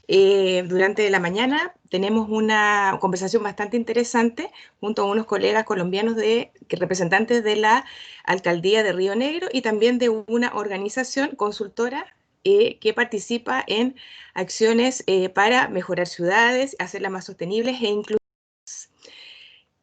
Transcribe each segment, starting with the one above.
Durante la mañana tenemos una conversación bastante interesante junto a unos colegas colombianos representantes de la Alcaldía de Río Negro y también de una organización consultora que participa en acciones para mejorar ciudades, hacerlas más sostenibles e inclusivas.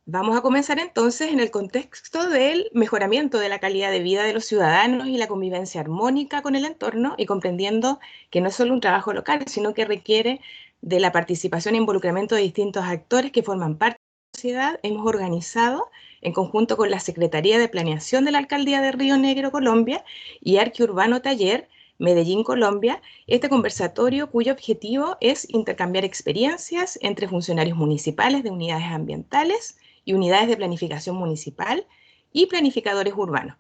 Vamos a comenzar entonces en el contexto del mejoramiento de la calidad de vida de los ciudadanos y la convivencia armónica con el entorno, y comprendiendo que no es solo un trabajo local, sino que requiere de la participación e involucramiento de distintos actores que forman parte de la sociedad. Hemos organizado, en conjunto con la Secretaría de Planeación de la Alcaldía de Río Negro, Colombia, y Arquiurbano Taller, Medellín, Colombia, este conversatorio cuyo objetivo es intercambiar experiencias entre funcionarios municipales de unidades ambientales y unidades de planificación municipal y planificadores urbanos,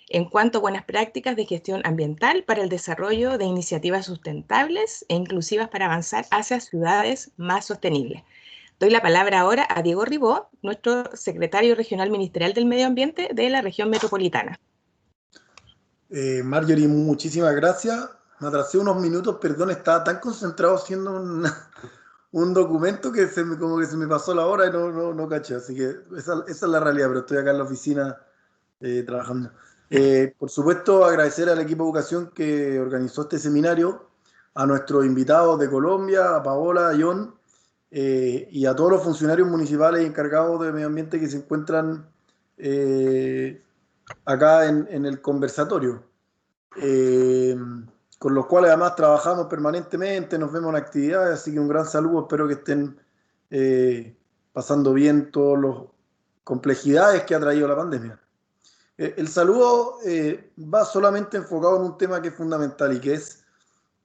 en cuanto a buenas prácticas de gestión ambiental para el desarrollo de iniciativas sustentables e inclusivas para avanzar hacia ciudades más sostenibles. Doy la palabra ahora a Diego Ribó, nuestro secretario regional ministerial del Medio Ambiente de la región metropolitana. Marjorie, muchísimas gracias. Me atrasé unos minutos, perdón, estaba tan concentrado haciendo un documento que como que se me pasó la hora y no caché. Así que esa es la realidad, pero estoy acá en la oficina trabajando. Por supuesto, agradecer al equipo de educación que organizó este seminario, a nuestros invitados de Colombia, a Paola, a John, y a todos los funcionarios municipales encargados de medio ambiente que se encuentran acá en el conversatorio, con los cuales además trabajamos permanentemente, nos vemos en actividades, así que un gran saludo, espero que estén pasando bien todas las complejidades que ha traído la pandemia. El saludo va solamente enfocado en un tema que es fundamental y que es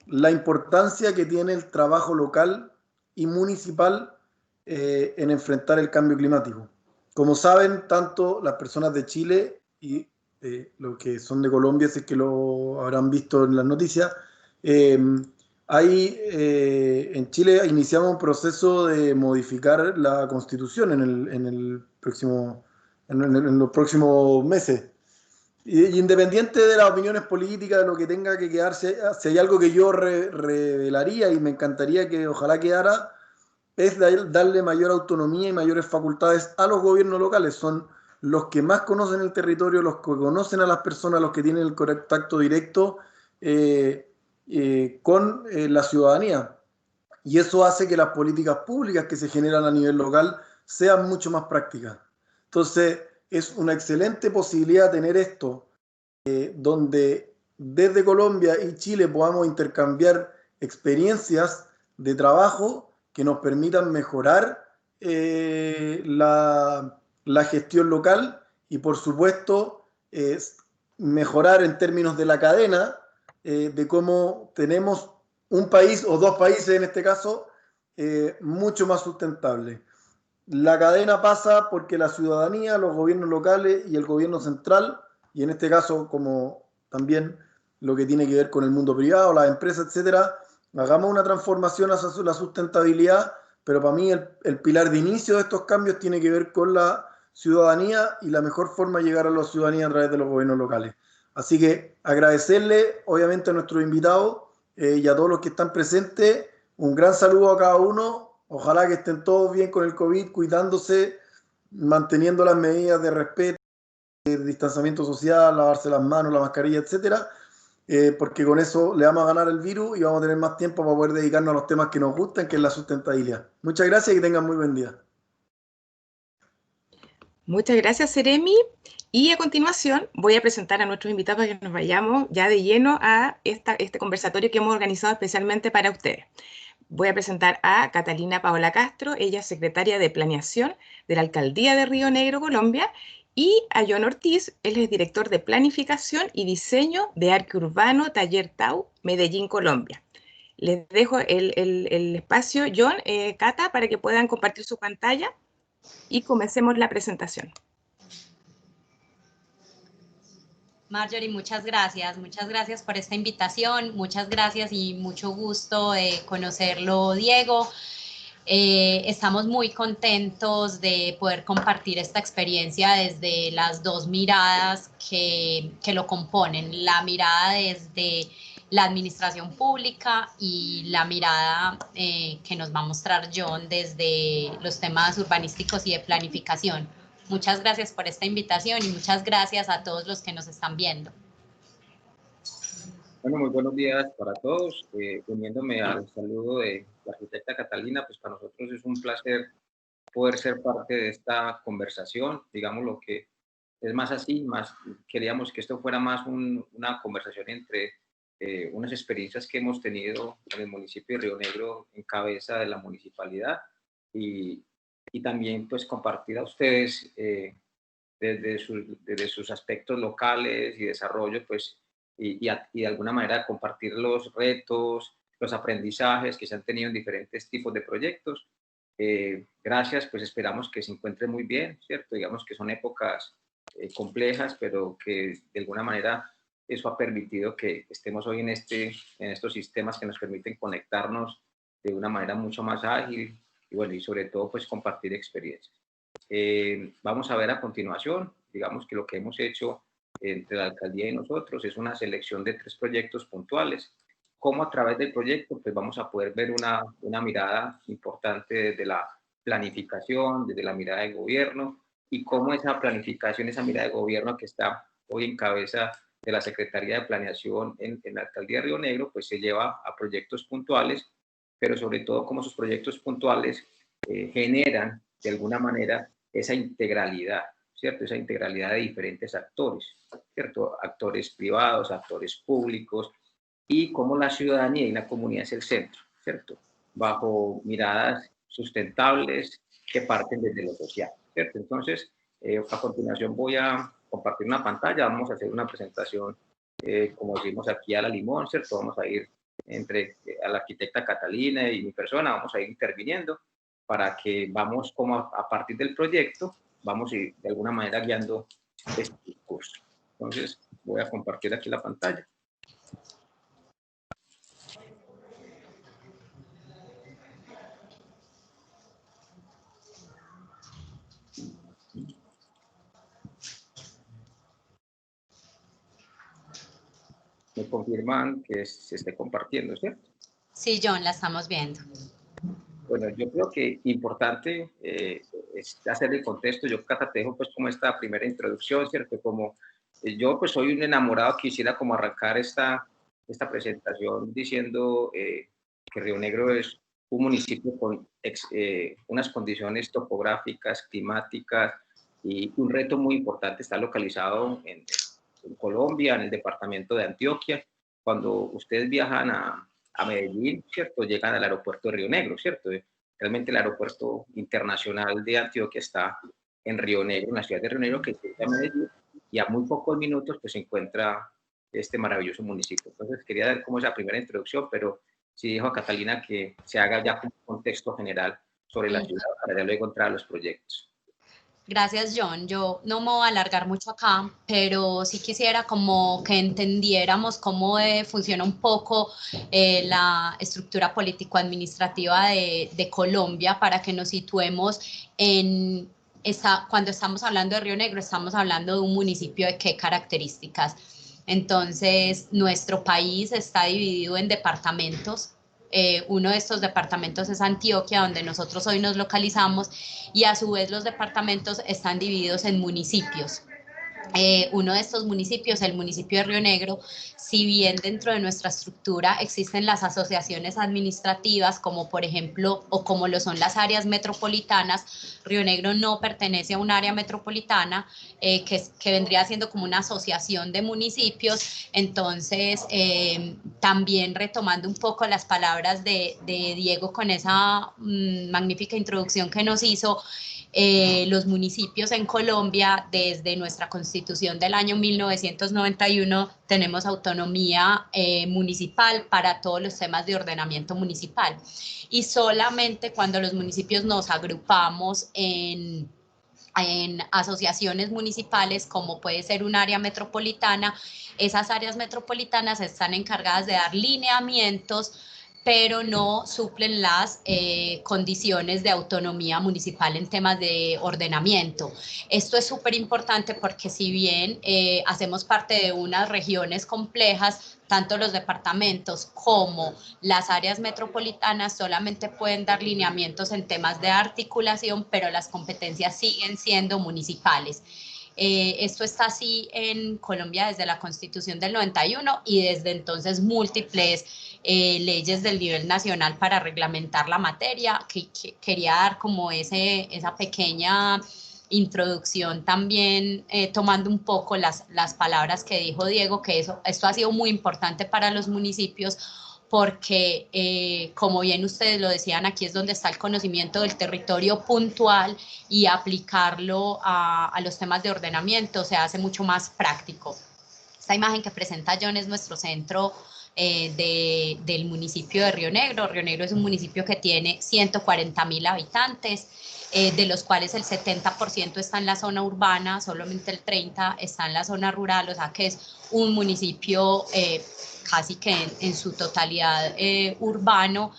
la importancia que tiene el trabajo local y municipal en enfrentar el cambio climático. Como saben, tanto las personas de Chile y los que son de Colombia, si es que lo habrán visto en las noticias, en Chile iniciamos un proceso de modificar la Constitución en los próximos meses. Y independiente de las opiniones políticas, de lo que tenga que quedarse, si hay algo que yo revelaría y me encantaría que ojalá quedara, es darle mayor autonomía y mayores facultades a los gobiernos locales. Son los que más conocen el territorio, los que conocen a las personas, los que tienen el contacto directo con la ciudadanía. Y eso hace que las políticas públicas que se generan a nivel local sean mucho más prácticas. Entonces, es una excelente posibilidad tener esto, donde desde Colombia y Chile podamos intercambiar experiencias de trabajo que nos permitan mejorar la gestión local y, por supuesto, mejorar en términos de la cadena, de cómo tenemos un país o dos países en este caso mucho más sustentable. La cadena pasa porque la ciudadanía, los gobiernos locales y el gobierno central, y en este caso como también lo que tiene que ver con el mundo privado, las empresas, etcétera, hagamos una transformación hacia la sustentabilidad, pero para mí el pilar de inicio de estos cambios tiene que ver con la ciudadanía y la mejor forma de llegar a la ciudadanía a través de los gobiernos locales. Así que agradecerle obviamente a nuestros invitados y a todos los que están presentes, un gran saludo a cada uno. Ojalá que estén todos bien con el COVID, cuidándose, manteniendo las medidas de respeto, de distanciamiento social, lavarse las manos, la mascarilla, etcétera, porque con eso le vamos a ganar el virus y vamos a tener más tiempo para poder dedicarnos a los temas que nos gustan, que es la sustentabilidad. Muchas gracias y que tengan muy buen día. Muchas gracias, Seremi. Y a continuación voy a presentar a nuestros invitados para que nos vayamos ya de lleno a este conversatorio que hemos organizado especialmente para ustedes. Voy a presentar a Catalina Paola Castro, ella es secretaria de Planeación de la Alcaldía de Río Negro, Colombia, y a John Ortiz, él es director de Planificación y Diseño de Arquiurbano Taller Tau, Medellín, Colombia. Les dejo el espacio, John, Cata, para que puedan compartir su pantalla y comencemos la presentación. Marjorie, muchas gracias por esta invitación, muchas gracias y mucho gusto de conocerlo, Diego. Estamos muy contentos de poder compartir esta experiencia desde las dos miradas que lo componen, la mirada desde la administración pública y la mirada que nos va a mostrar John desde los temas urbanísticos y de planificación. Muchas gracias por esta invitación y muchas gracias a todos los que nos están viendo. Bueno, muy buenos días para todos. Uniéndome al saludo de la arquitecta Catalina, pues para nosotros es un placer poder ser parte de esta conversación, digamos lo que es más así, más queríamos que esto fuera más una conversación entre unas experiencias que hemos tenido en el municipio de Río Negro en cabeza de la municipalidad y también pues compartir a ustedes desde sus aspectos locales y desarrollo, pues y de alguna manera compartir los retos, los aprendizajes que se han tenido en diferentes tipos de proyectos. Gracias, pues esperamos que se encuentren muy bien, ¿cierto? Digamos que son épocas complejas, pero que de alguna manera eso ha permitido que estemos hoy en estos sistemas que nos permiten conectarnos de una manera mucho más ágil y bueno, y sobre todo pues compartir experiencias. Vamos a ver a continuación, digamos que lo que hemos hecho entre la alcaldía y nosotros es una selección de 3 proyectos puntuales. Cómo a través del proyecto pues vamos a poder ver una mirada importante desde la planificación, desde la mirada de gobierno y cómo esa planificación, esa mirada de gobierno que está hoy en cabeza de la Secretaría de Planeación en la alcaldía de Río Negro pues se lleva a proyectos puntuales, pero sobre todo cómo esos proyectos puntuales generan de alguna manera esa integralidad, ¿cierto? Esa integralidad de diferentes actores, ¿cierto? Actores privados, actores públicos, y cómo la ciudadanía y la comunidad es el centro, ¿cierto? Bajo miradas sustentables que parten desde lo social, ¿cierto? Entonces, a continuación voy a compartir una pantalla, vamos a hacer una presentación, como decimos aquí a la limón, ¿cierto? Vamos a ir entre a la arquitecta Catalina y mi persona, vamos a ir interviniendo para que vamos como a partir del proyecto, vamos a ir de alguna manera guiando este discurso. Entonces, voy a compartir aquí la pantalla. Me confirman que se esté compartiendo, ¿cierto? Sí, John, la estamos viendo. Bueno, yo creo que importante es hacer el contexto. Yo, Cata, te dejo pues como esta primera introducción, ¿cierto? Como yo pues soy un enamorado, quisiera como arrancar esta presentación diciendo que Río Negro es un municipio con unas condiciones topográficas, climáticas y un reto muy importante. Está localizado en Colombia, en el departamento de Antioquia. Cuando ustedes viajan a Medellín, ¿cierto? Llegan al aeropuerto de Río Negro, ¿cierto? Realmente el aeropuerto internacional de Antioquia está en Río Negro, en la ciudad de Río Negro, que es Medellín, y a muy pocos minutos pues se encuentra este maravilloso municipio. Entonces quería dar como esa primera introducción, pero sí dijo a Catalina que se haga ya como un contexto general sobre la ciudad para ya luego entrar a los proyectos. Gracias, John. Yo no me voy a alargar mucho acá, pero sí quisiera como que entendiéramos cómo funciona un poco la estructura político-administrativa de Colombia para que nos situemos en cuando estamos hablando de Río Negro, estamos hablando de un municipio de qué características. Entonces, nuestro país está dividido en departamentos. Uno de estos departamentos es Antioquia, donde nosotros hoy nos localizamos, y a su vez los departamentos están divididos en municipios. Uno de estos municipios, el municipio de Río Negro, si bien dentro de nuestra estructura existen las asociaciones administrativas, como por ejemplo, o como lo son las áreas metropolitanas, Río Negro no pertenece a un área metropolitana, que vendría siendo como una asociación de municipios. Entonces, también retomando un poco las palabras de Diego con esa magnífica introducción que nos hizo, los municipios en Colombia, desde nuestra Constitución del año 1991, tenemos autonomía municipal para todos los temas de ordenamiento municipal. Y solamente cuando los municipios nos agrupamos en asociaciones municipales, como puede ser un área metropolitana, esas áreas metropolitanas están encargadas de dar lineamientos pero no suplen las condiciones de autonomía municipal en temas de ordenamiento. Esto es súper importante porque si bien hacemos parte de unas regiones complejas, tanto los departamentos como las áreas metropolitanas solamente pueden dar lineamientos en temas de articulación, pero las competencias siguen siendo municipales. Esto está así en Colombia desde la Constitución del 91 y desde entonces múltiples leyes del nivel nacional para reglamentar la materia, que quería dar como esa pequeña introducción también, tomando un poco las palabras que dijo Diego, que esto ha sido muy importante para los municipios, porque como bien ustedes lo decían, aquí es donde está el conocimiento del territorio puntual y aplicarlo a los temas de ordenamiento se hace mucho más práctico. Esta imagen que presenta John es nuestro centro del municipio de Río Negro. Río Negro es un municipio que tiene 140.000 habitantes, de los cuales el 70% está en la zona urbana, solamente el 30% está en la zona rural, o sea que es un municipio casi que en su totalidad urbano.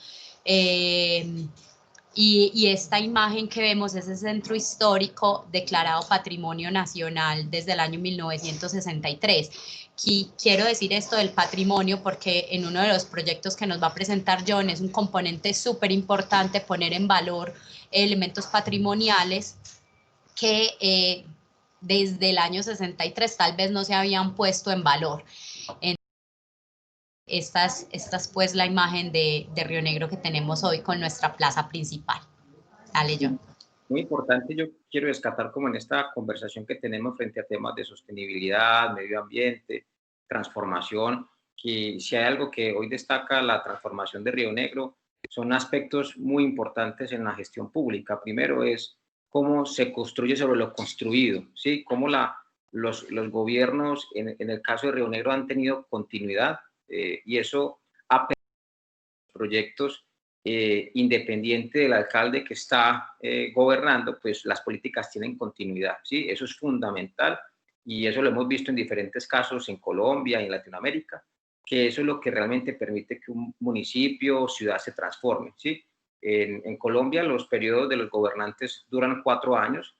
Y esta imagen que vemos es el centro histórico declarado Patrimonio Nacional desde el año 1963. Quiero decir esto del patrimonio porque en uno de los proyectos que nos va a presentar John es un componente súper importante poner en valor elementos patrimoniales que desde el año 63 tal vez no se habían puesto en valor. Esta es pues la imagen de Río Negro que tenemos hoy con nuestra plaza principal. Dale, John. Muy importante, yo quiero rescatar como en esta conversación que tenemos frente a temas de sostenibilidad, medio ambiente, transformación, que si hay algo que hoy destaca la transformación de Río Negro, son aspectos muy importantes en la gestión pública. Primero es cómo se construye sobre lo construido, ¿sí? Cómo los gobiernos, en el caso de Río Negro, han tenido continuidad y eso ha permitido proyectos independiente del alcalde que está gobernando, pues las políticas tienen continuidad, ¿sí? Eso es fundamental y eso lo hemos visto en diferentes casos en Colombia y en Latinoamérica, que eso es lo que realmente permite que un municipio o ciudad se transforme, ¿sí? En Colombia los periodos de los gobernantes duran 4 años.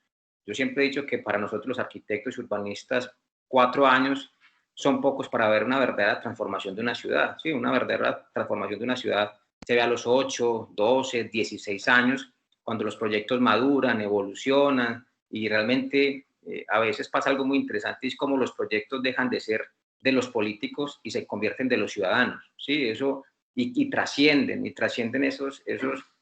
Yo siempre he dicho que para nosotros los arquitectos y urbanistas 4 años son pocos para ver una verdadera transformación de una ciudad, ¿sí? Una verdadera transformación de una ciudad se ve a los 8, 12, 16 años, cuando los proyectos maduran, evolucionan y realmente a veces pasa algo muy interesante, es como los proyectos dejan de ser de los políticos y se convierten de los ciudadanos, ¿sí? Eso, y trascienden esos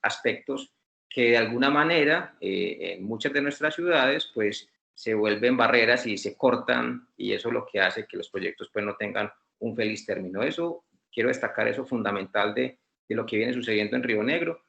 aspectos que de alguna manera en muchas de nuestras ciudades pues se vuelven barreras y se cortan y eso es lo que hace que los proyectos pues no tengan un feliz término. Eso, quiero destacar eso fundamental de lo que viene sucediendo en Río Negro.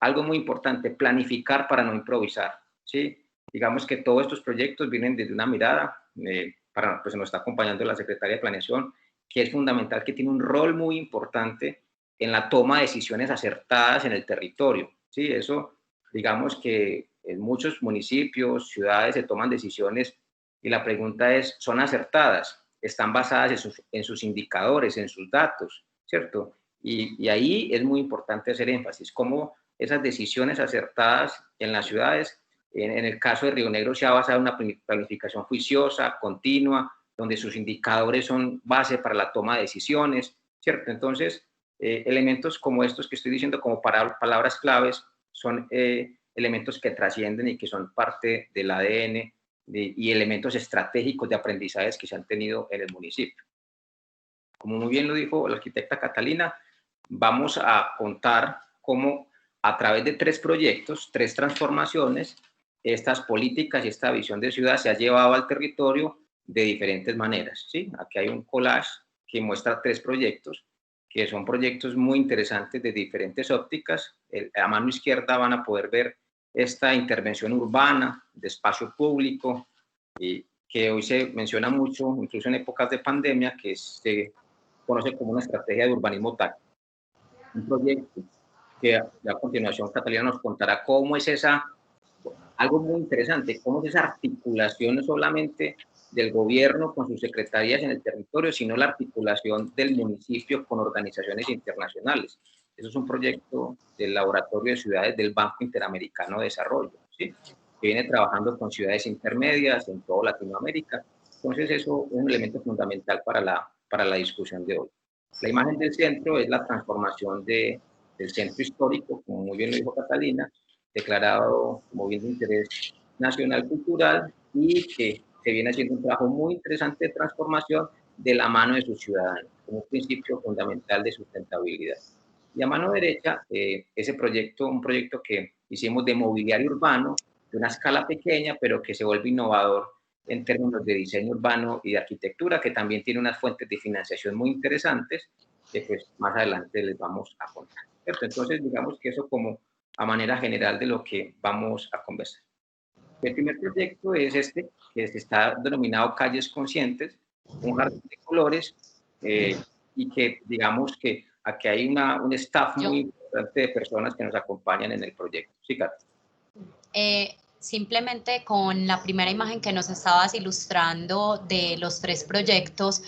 Algo muy importante, planificar para no improvisar, ¿sí? Digamos que todos estos proyectos vienen desde una mirada, pues nos está acompañando la Secretaría de Planeación, que es fundamental, que tiene un rol muy importante en la toma de decisiones acertadas en el territorio, ¿sí? Eso, digamos que en muchos municipios, ciudades se toman decisiones y la pregunta es, ¿son acertadas? ¿Están basadas en sus indicadores, en sus datos, ¿cierto? Y ahí es muy importante hacer énfasis, cómo esas decisiones acertadas en las ciudades, en el caso de Río Negro se ha basado en una planificación juiciosa, continua, donde sus indicadores son base para la toma de decisiones, ¿cierto? Entonces, elementos como estos que estoy diciendo como palabras claves son elementos que trascienden y que son parte del ADN y elementos estratégicos de aprendizajes que se han tenido en el municipio. Como muy bien lo dijo la arquitecta Catalina, vamos a contar cómo a través de 3 proyectos, 3 transformaciones, estas políticas y esta visión de ciudad se ha llevado al territorio de diferentes maneras, ¿sí? Aquí hay un collage que muestra 3 proyectos, que son proyectos muy interesantes de diferentes ópticas. A mano izquierda van a poder ver esta intervención urbana de espacio público, y que hoy se menciona mucho, incluso en épocas de pandemia, que se conoce como una estrategia de urbanismo táctico. Un proyecto que a continuación Catalina nos contará cómo es algo muy interesante, cómo es esa articulación no solamente del gobierno con sus secretarías en el territorio, sino la articulación del municipio con organizaciones internacionales. Eso es un proyecto del Laboratorio de Ciudades del Banco Interamericano de Desarrollo, ¿sí? Que viene trabajando con ciudades intermedias en toda Latinoamérica. Entonces, eso es un elemento fundamental para la discusión de hoy. La imagen del centro es la transformación del centro histórico, como muy bien lo dijo Catalina, declarado como bien de interés nacional cultural, y que se viene haciendo un trabajo muy interesante de transformación de la mano de sus ciudadanos, como un principio fundamental de sustentabilidad. Y a mano derecha, ese proyecto, un proyecto que hicimos de mobiliario urbano, de una escala pequeña, pero que se vuelve innovador en términos de diseño urbano y de arquitectura, que también tiene unas fuentes de financiación muy interesantes, que pues más adelante les vamos a contar, ¿cierto? Entonces, digamos que eso como a manera general de lo que vamos a conversar. El primer proyecto es este, que está denominado Calles Conscientes, un jardín de colores, y que digamos que aquí hay un staff muy importante de personas que nos acompañan en el proyecto. Sí, Kat. Simplemente con la primera imagen que nos estabas ilustrando de los 3 proyectos,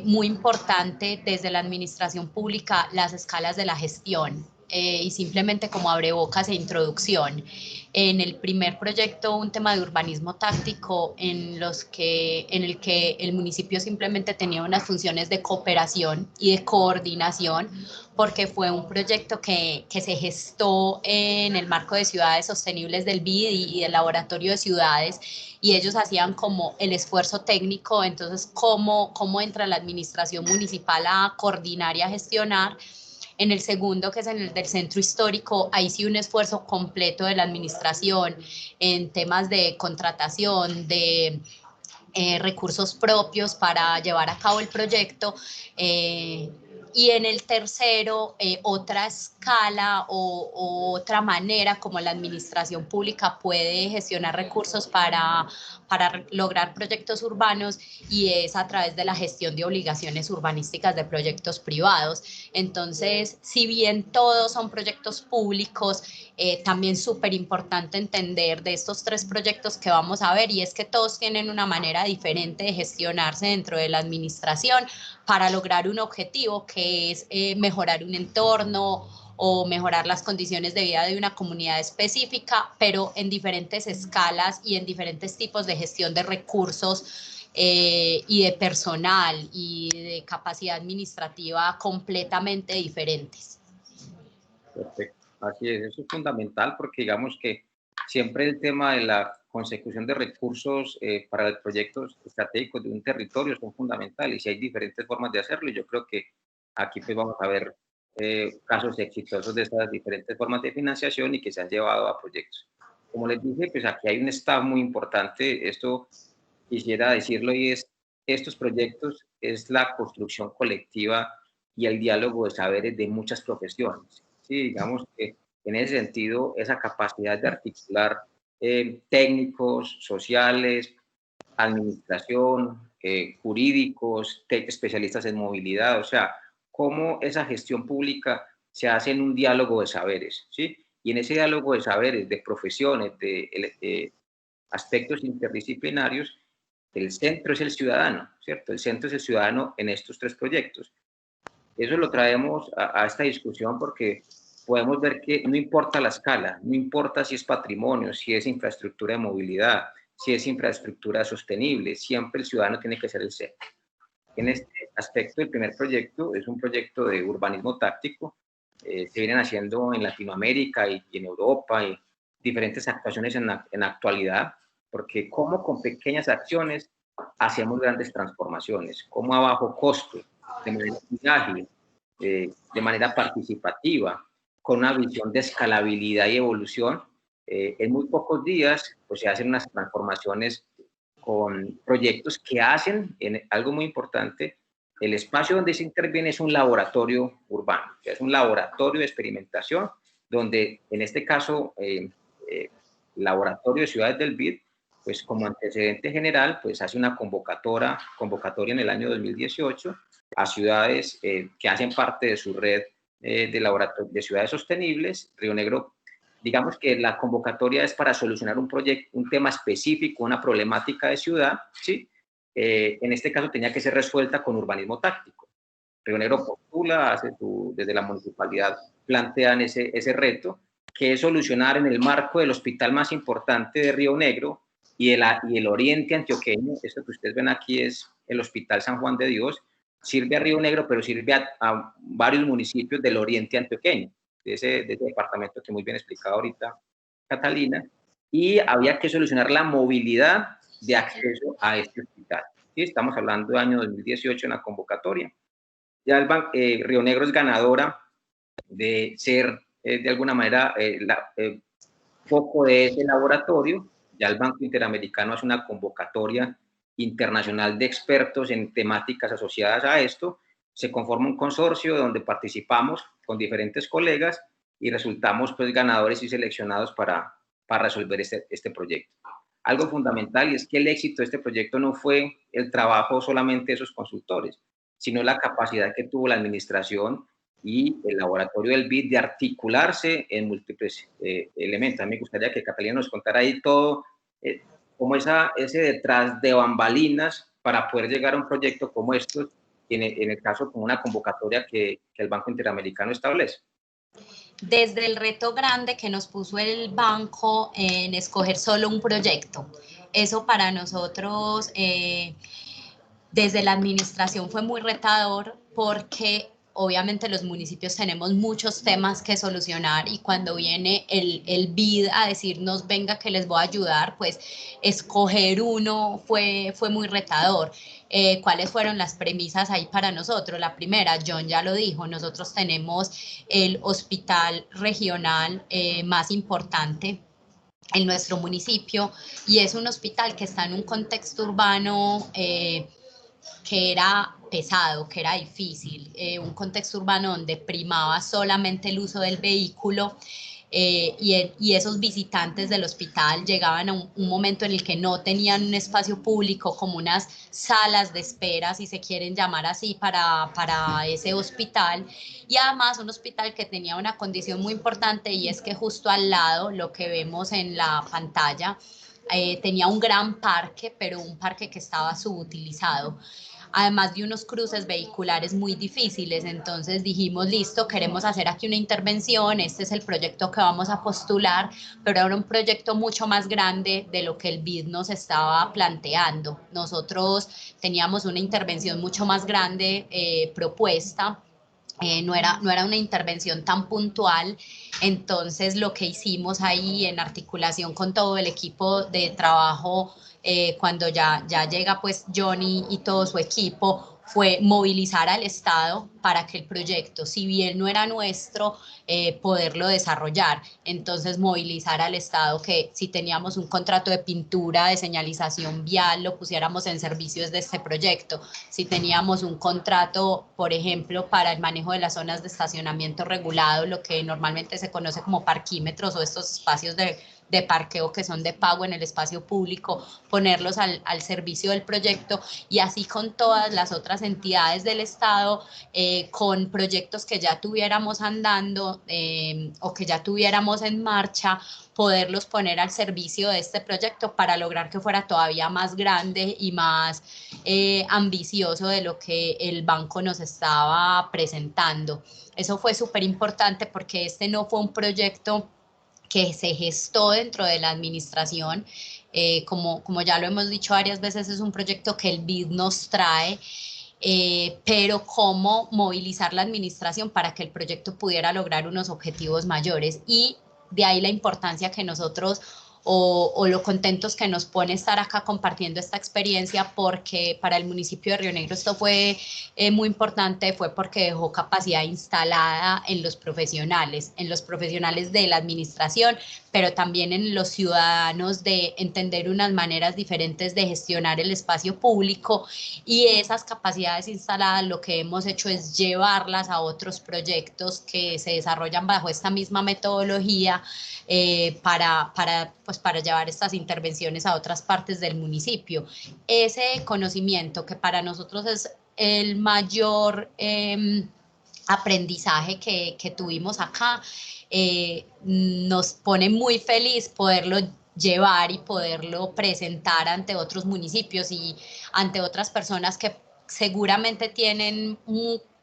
muy importante desde la administración pública las escalas de la gestión. Y simplemente como abrebocas e introducción. En el primer proyecto, un tema de urbanismo táctico en el que el municipio simplemente tenía unas funciones de cooperación y de coordinación, porque fue un proyecto que se gestó en el marco de ciudades sostenibles del BID y del laboratorio de ciudades, y ellos hacían como el esfuerzo técnico. Entonces, ¿cómo entra la administración municipal a coordinar y a gestionar? En el segundo, que es en el del centro histórico, ahí sí un esfuerzo completo de la administración en temas de contratación, de recursos propios para llevar a cabo el proyecto. Y en el tercero, otra escala o otra manera como la administración pública puede gestionar recursos para lograr proyectos urbanos, y es a través de la gestión de obligaciones urbanísticas de proyectos privados. Entonces, si bien todos son proyectos públicos, también súper importante entender de estos 3 proyectos que vamos a ver, y es que todos tienen una manera diferente de gestionarse dentro de la administración para lograr un objetivo, que es mejorar un entorno o mejorar las condiciones de vida de una comunidad específica, pero en diferentes escalas y en diferentes tipos de gestión de recursos y de personal y de capacidad administrativa completamente diferentes. Perfecto, así es, eso es fundamental porque digamos que siempre el tema de la consecución de recursos para los proyectos estratégicos de un territorio son fundamentales, y hay diferentes formas de hacerlo, y yo creo que aquí pues vamos a ver casos exitosos de estas diferentes formas de financiación y que se han llevado a proyectos. Como les dije, pues aquí hay un staff muy importante, esto quisiera decirlo, y es, estos proyectos es la construcción colectiva y el diálogo de saberes de muchas profesiones. Sí, digamos que en ese sentido, esa capacidad de articular técnicos, sociales, administración, jurídicos, especialistas en movilidad, o sea, cómo esa gestión pública se hace en un diálogo de saberes, ¿sí? Y en ese diálogo de saberes, de profesiones, de aspectos interdisciplinarios, el centro es el ciudadano, ¿cierto? El centro es el ciudadano en estos 3 proyectos. Eso lo traemos a esta discusión porque podemos ver que no importa la escala, no importa si es patrimonio, si es infraestructura de movilidad, si es infraestructura sostenible, siempre el ciudadano tiene que ser el centro. En este aspecto, el primer proyecto es un proyecto de urbanismo táctico. Se vienen haciendo en Latinoamérica y en Europa, y diferentes actuaciones en la actualidad, porque como con pequeñas acciones hacemos grandes transformaciones, como a bajo costo, de manera muy ágil, de manera participativa, con una visión de escalabilidad y evolución. En muy pocos días pues, se hacen unas transformaciones con proyectos que hacen, en algo muy importante, el espacio donde se interviene es un laboratorio urbano, o sea, es un laboratorio de experimentación, donde en este caso, Laboratorio de Ciudades del BID, pues como antecedente general, pues hace una convocatoria en el año 2018 a ciudades que hacen parte de su red de ciudades sostenibles. Río Negro digamos que la convocatoria es para solucionar un proyecto, un tema específico, una problemática de ciudad, ¿sí? En este caso tenía que ser resuelta con urbanismo táctico. Río Negro postula, desde la municipalidad plantean ese reto, que es solucionar en el marco del hospital más importante de Río Negro y el oriente antioqueño. Esto que ustedes ven aquí es el Hospital San Juan de Dios. Sirve a Río Negro, pero sirve a varios municipios del oriente antioqueño, de ese departamento que muy bien explicado ahorita Catalina, y había que solucionar la movilidad de acceso a este hospital. ¿Sí? Estamos hablando del año 2018 en la convocatoria. Ya Río Negro es ganadora de ser, de alguna manera, foco de ese laboratorio. Ya el Banco Interamericano hace una convocatoria internacional de expertos en temáticas asociadas a esto. Se conforma un consorcio donde participamos con diferentes colegas y resultamos pues ganadores y seleccionados para resolver este proyecto. Algo fundamental, y es que el éxito de este proyecto no fue el trabajo solamente de esos consultores, sino la capacidad que tuvo la administración y el laboratorio del BID de articularse en múltiples elementos. A mí me gustaría que Catalina nos contara ahí todo, como ese detrás de bambalinas para poder llegar a un proyecto como estos, en el caso como una convocatoria que el Banco Interamericano establece. Desde el reto grande que nos puso el banco en escoger solo un proyecto, eso para nosotros desde la administración fue muy retador porque obviamente los municipios tenemos muchos temas que solucionar y cuando viene el BID a decirnos venga que les voy a ayudar, pues escoger uno fue muy retador. ¿Cuáles fueron las premisas ahí para nosotros? La primera, John ya lo dijo, nosotros tenemos el hospital regional más importante en nuestro municipio y es un hospital que está en un contexto urbano que era pesado, que era difícil, un contexto urbano donde primaba solamente el uso del vehículo y esos visitantes del hospital llegaban a un momento en el que no tenían un espacio público como unas salas de espera, si se quieren llamar así, para ese hospital y además un hospital que tenía una condición muy importante y es que justo al lado, lo que vemos en la pantalla, tenía un gran parque, pero un parque que estaba subutilizado, además de unos cruces vehiculares muy difíciles. Entonces dijimos, listo, queremos hacer aquí una intervención, este es el proyecto que vamos a postular, pero era un proyecto mucho más grande de lo que el BID nos estaba planteando. Nosotros teníamos una intervención mucho más grande propuesta. No era una intervención tan puntual, entonces lo que hicimos ahí en articulación con todo el equipo de trabajo, cuando ya llega pues Johnny y todo su equipo, fue movilizar al Estado para que el proyecto, si bien no era nuestro, poderlo desarrollar. Entonces movilizar al Estado que si teníamos un contrato de pintura, de señalización vial, lo pusiéramos en servicios de este proyecto. Si teníamos un contrato, por ejemplo, para el manejo de las zonas de estacionamiento regulado, lo que normalmente se conoce como parquímetros o estos espacios de parqueo que son de pago en el espacio público, ponerlos al servicio del proyecto y así con todas las otras entidades del Estado, con proyectos que ya tuviéramos andando o que ya tuviéramos en marcha, poderlos poner al servicio de este proyecto para lograr que fuera todavía más grande y más ambicioso de lo que el banco nos estaba presentando. Eso fue súper importante porque este no fue un proyecto que se gestó dentro de la administración, como ya lo hemos dicho varias veces, es un proyecto que el BID nos trae, pero cómo movilizar la administración para que el proyecto pudiera lograr unos objetivos mayores y de ahí la importancia que nosotros o lo contentos que nos pone estar acá compartiendo esta experiencia, porque para el municipio de Río Negro esto fue muy importante, fue porque dejó capacidad instalada en los profesionales de la administración, pero también en los ciudadanos de entender unas maneras diferentes de gestionar el espacio público y esas capacidades instaladas lo que hemos hecho es llevarlas a otros proyectos que se desarrollan bajo esta misma metodología para llevar estas intervenciones a otras partes del municipio. Ese conocimiento que para nosotros es el mayor aprendizaje que tuvimos acá. Nos pone muy feliz poderlo llevar y poderlo presentar ante otros municipios y ante otras personas que seguramente tienen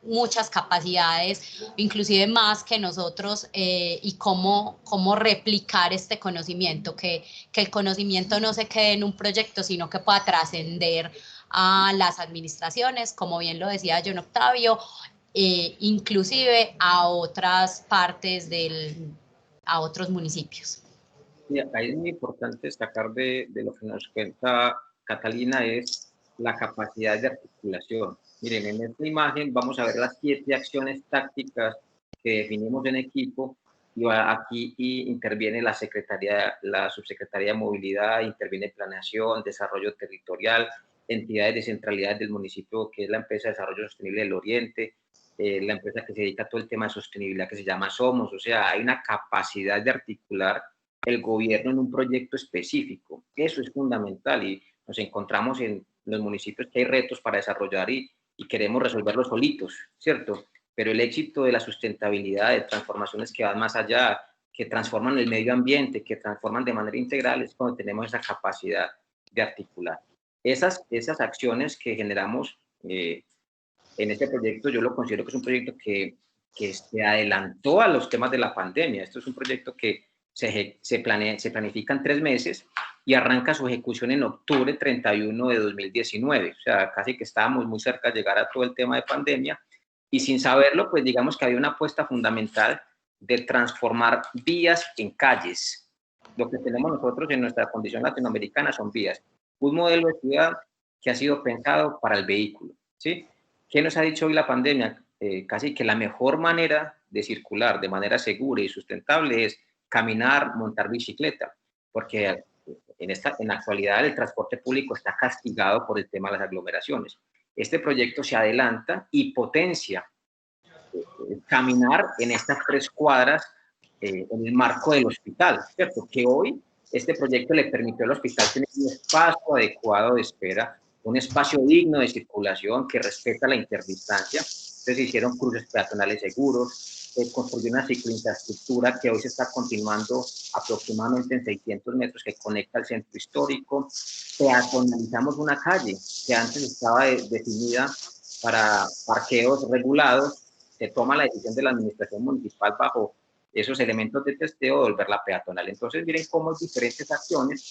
muchas capacidades, inclusive más que nosotros, y cómo replicar este conocimiento, que el conocimiento no se quede en un proyecto, sino que pueda trascender a las administraciones, como bien lo decía John Octavio, inclusive a otras partes a otros municipios. Y ahí es muy importante destacar de lo que nos cuenta Catalina es la capacidad de articulación. Miren, en esta imagen vamos a ver las 7 acciones tácticas que definimos en equipo y aquí interviene la Secretaría, la Subsecretaría de Movilidad, interviene Planeación, Desarrollo Territorial, entidades descentralizadas del municipio, que es la empresa de Desarrollo Sostenible del Oriente, la empresa que se dedica a todo el tema de sostenibilidad que se llama Somos. O sea, hay una capacidad de articular el gobierno en un proyecto específico. Eso es fundamental y nos encontramos en los municipios que hay retos para desarrollar y queremos resolverlos solitos, ¿cierto? Pero el éxito de la sustentabilidad, de transformaciones que van más allá, que transforman el medio ambiente, que transforman de manera integral, es cuando tenemos esa capacidad de articular. Esas acciones que generamos en este proyecto, yo lo considero que es un proyecto que se adelantó a los temas de la pandemia. Esto es un proyecto que se planifica en 3 meses y arranca su ejecución en octubre 31 de 2019. O sea, casi que estábamos muy cerca de llegar a todo el tema de pandemia y sin saberlo, pues digamos que había una apuesta fundamental de transformar vías en calles. Lo que tenemos nosotros en nuestra condición latinoamericana son vías. Un modelo de ciudad que ha sido pensado para el vehículo, ¿sí? ¿Qué nos ha dicho hoy la pandemia? Casi que la mejor manera de circular de manera segura y sustentable es caminar, montar bicicleta, porque en la actualidad el transporte público está castigado por el tema de las aglomeraciones. Este proyecto se adelanta y potencia caminar en estas 3 cuadras en el marco del hospital, ¿cierto? Que hoy este proyecto le permitió al hospital tener un espacio adecuado de espera, un espacio digno de circulación que respeta la interdistancia. Entonces se hicieron cruces peatonales seguros, construyó una cicloinfraestructura que hoy se está continuando aproximadamente en 600 metros que conecta al centro histórico. Peatonalizamos una calle que antes estaba definida para parqueos regulados. Se toma la decisión de la administración municipal bajo esos elementos de testeo de volverla peatonal. Entonces, miren cómo diferentes acciones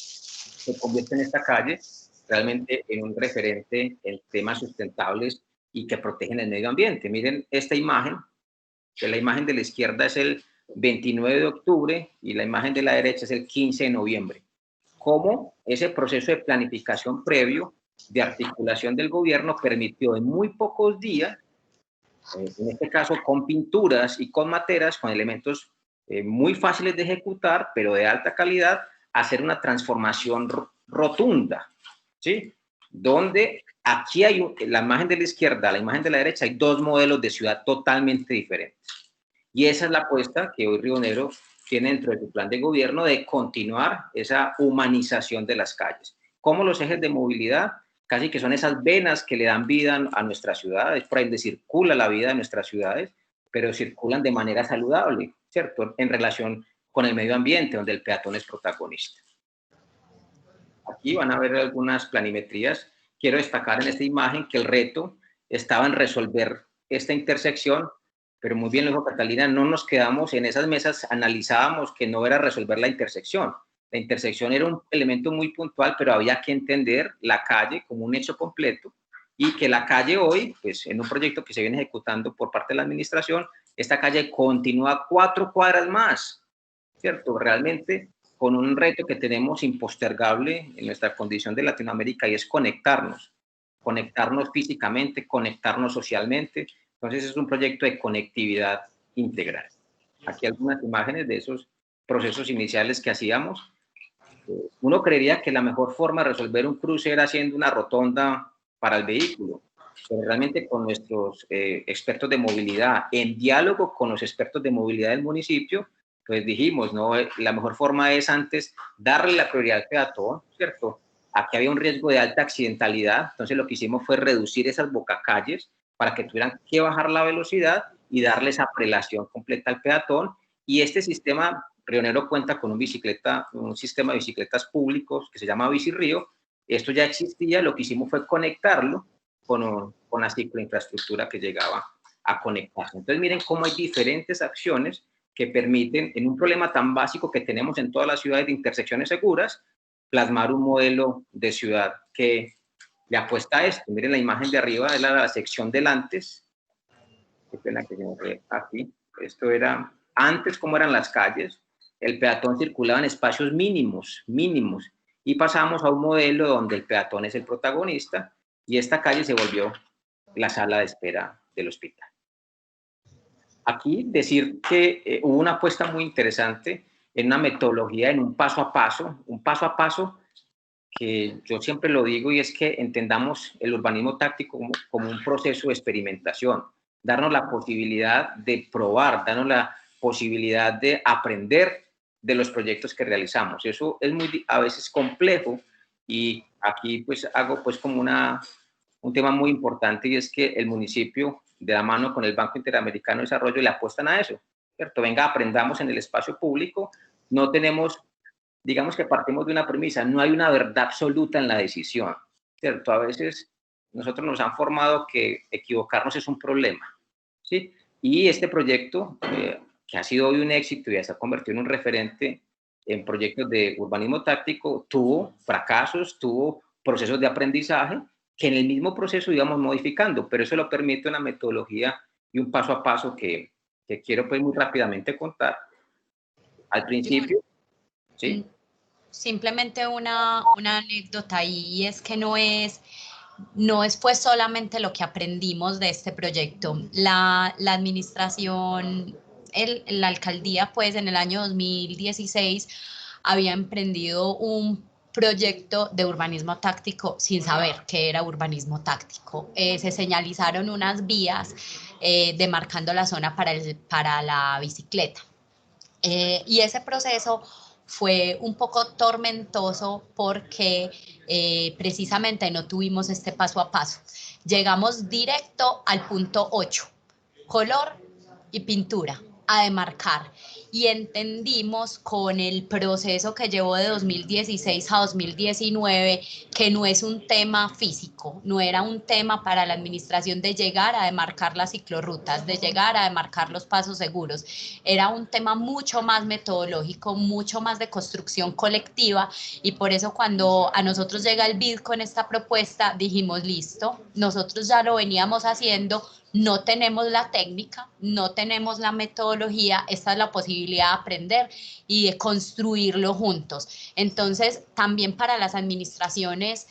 se convierten esta calle realmente en un referente en temas sustentables y que protegen el medio ambiente. Miren esta imagen, que la imagen de la izquierda es el 29 de octubre y la imagen de la derecha es el 15 de noviembre. Cómo ese proceso de planificación previo, de articulación del gobierno, permitió en muy pocos días, en este caso con pinturas y con materas, con elementos muy fáciles de ejecutar, pero de alta calidad, hacer una transformación rotunda, ¿sí? Donde aquí hay la imagen de la izquierda, la imagen de la derecha, hay 2 modelos de ciudad totalmente diferentes. Y esa es la apuesta que hoy Río Negro tiene dentro de su plan de gobierno de continuar esa humanización de las calles. Como los ejes de movilidad, casi que son esas venas que le dan vida a nuestras ciudades, por ahí donde circula la vida de nuestras ciudades, pero circulan de manera saludable, ¿cierto? En relación con el medio ambiente, donde el peatón es protagonista. Aquí van a ver algunas planimetrías. Quiero destacar en esta imagen que el reto estaba en resolver esta intersección, pero muy bien lo dijo Catalina, no nos quedamos en esas mesas, analizábamos que no era resolver la intersección. La intersección era un elemento muy puntual, pero había que entender la calle como un hecho completo y que la calle hoy, pues en un proyecto que se viene ejecutando por parte de la administración, esta calle continúa 4 cuadras más, ¿cierto? Realmente con un reto que tenemos impostergable en nuestra condición de Latinoamérica y es conectarnos físicamente, conectarnos socialmente. Entonces es un proyecto de conectividad integral. Aquí algunas imágenes de esos procesos iniciales que hacíamos. Uno creería que la mejor forma de resolver un cruce era haciendo una rotonda para el vehículo, pero realmente con nuestros expertos de movilidad, en diálogo con los expertos de movilidad del municipio, pues dijimos, no, la mejor forma es antes darle la prioridad al peatón, ¿cierto? Aquí había un riesgo de alta accidentalidad, entonces lo que hicimos fue reducir esas bocacalles para que tuvieran que bajar la velocidad y darle esa prelación completa al peatón. Y este sistema, Río Negro cuenta con un sistema de bicicletas públicos que se llama Bicirrío. Esto ya existía, lo que hicimos fue conectarlo con la cicloinfraestructura que llegaba a conectarse. Entonces miren cómo hay diferentes acciones que permiten, en un problema tan básico que tenemos en todas las ciudades de intersecciones seguras, plasmar un modelo de ciudad que le apuesta a esto. Miren la imagen de arriba de la sección del antes. Qué pena que se me ve aquí. Esto era antes, cómo eran las calles. El peatón circulaba en espacios mínimos, y pasamos a un modelo donde el peatón es el protagonista y esta calle se volvió la sala de espera del hospital. Aquí decir que hubo una apuesta muy interesante en una metodología, en un paso a paso que yo siempre lo digo, y es que entendamos el urbanismo táctico como un proceso de experimentación, darnos la posibilidad de probar, darnos la posibilidad de aprender de los proyectos que realizamos. Eso es a veces complejo, y aquí pues hago pues como un tema muy importante, y es que el municipio, de la mano con el Banco Interamericano de Desarrollo, le apuestan a eso, ¿cierto? Venga, aprendamos en el espacio público. No tenemos, digamos que partimos de una premisa, no hay una verdad absoluta en la decisión, ¿cierto? A veces nosotros nos han formado que equivocarnos es un problema, ¿sí? Y este proyecto, que ha sido hoy un éxito y se ha convertido en un referente en proyectos de urbanismo táctico, tuvo fracasos, tuvo procesos de aprendizaje, que en el mismo proceso íbamos modificando, pero eso lo permite una metodología y un paso a paso que quiero pues muy rápidamente contar. Al principio, ¿sí? Simplemente una anécdota, y es que no es pues solamente lo que aprendimos de este proyecto. La administración, la alcaldía, pues en el año 2016 había emprendido un proyecto de urbanismo táctico sin saber qué era urbanismo táctico. Se señalizaron unas vías demarcando la zona para la bicicleta. Y ese proceso fue un poco tormentoso porque precisamente no tuvimos este paso a paso. Llegamos directo al punto 8, color y pintura, a demarcar. Y entendimos con el proceso que llevó de 2016 a 2019 que no es un tema físico, no era un tema para la administración de llegar a demarcar las ciclorrutas, de llegar a demarcar los pasos seguros. Era un tema mucho más metodológico, mucho más de construcción colectiva, y por eso cuando a nosotros llega el BID con esta propuesta, dijimos, listo, nosotros ya lo veníamos haciendo, no tenemos la técnica, no tenemos la metodología, esta es la posibilidad de aprender y de construirlo juntos. Entonces, también para las administraciones,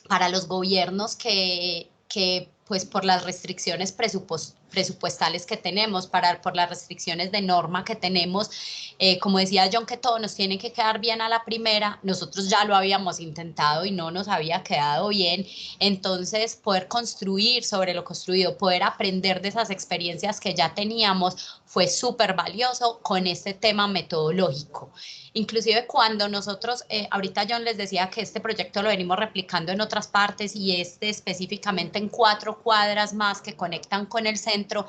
para los gobiernos que pues por las restricciones presupuestales que tenemos, por las restricciones de norma que tenemos, como decía John, que todo nos tiene que quedar bien a la primera, nosotros ya lo habíamos intentado y no nos había quedado bien. Entonces, poder construir sobre lo construido, poder aprender de esas experiencias que ya teníamos, fue súper valioso con este tema metodológico. Inclusive cuando nosotros, ahorita John les decía que este proyecto lo venimos replicando en otras partes, y específicamente en 4 cuadras más que conectan con el centro,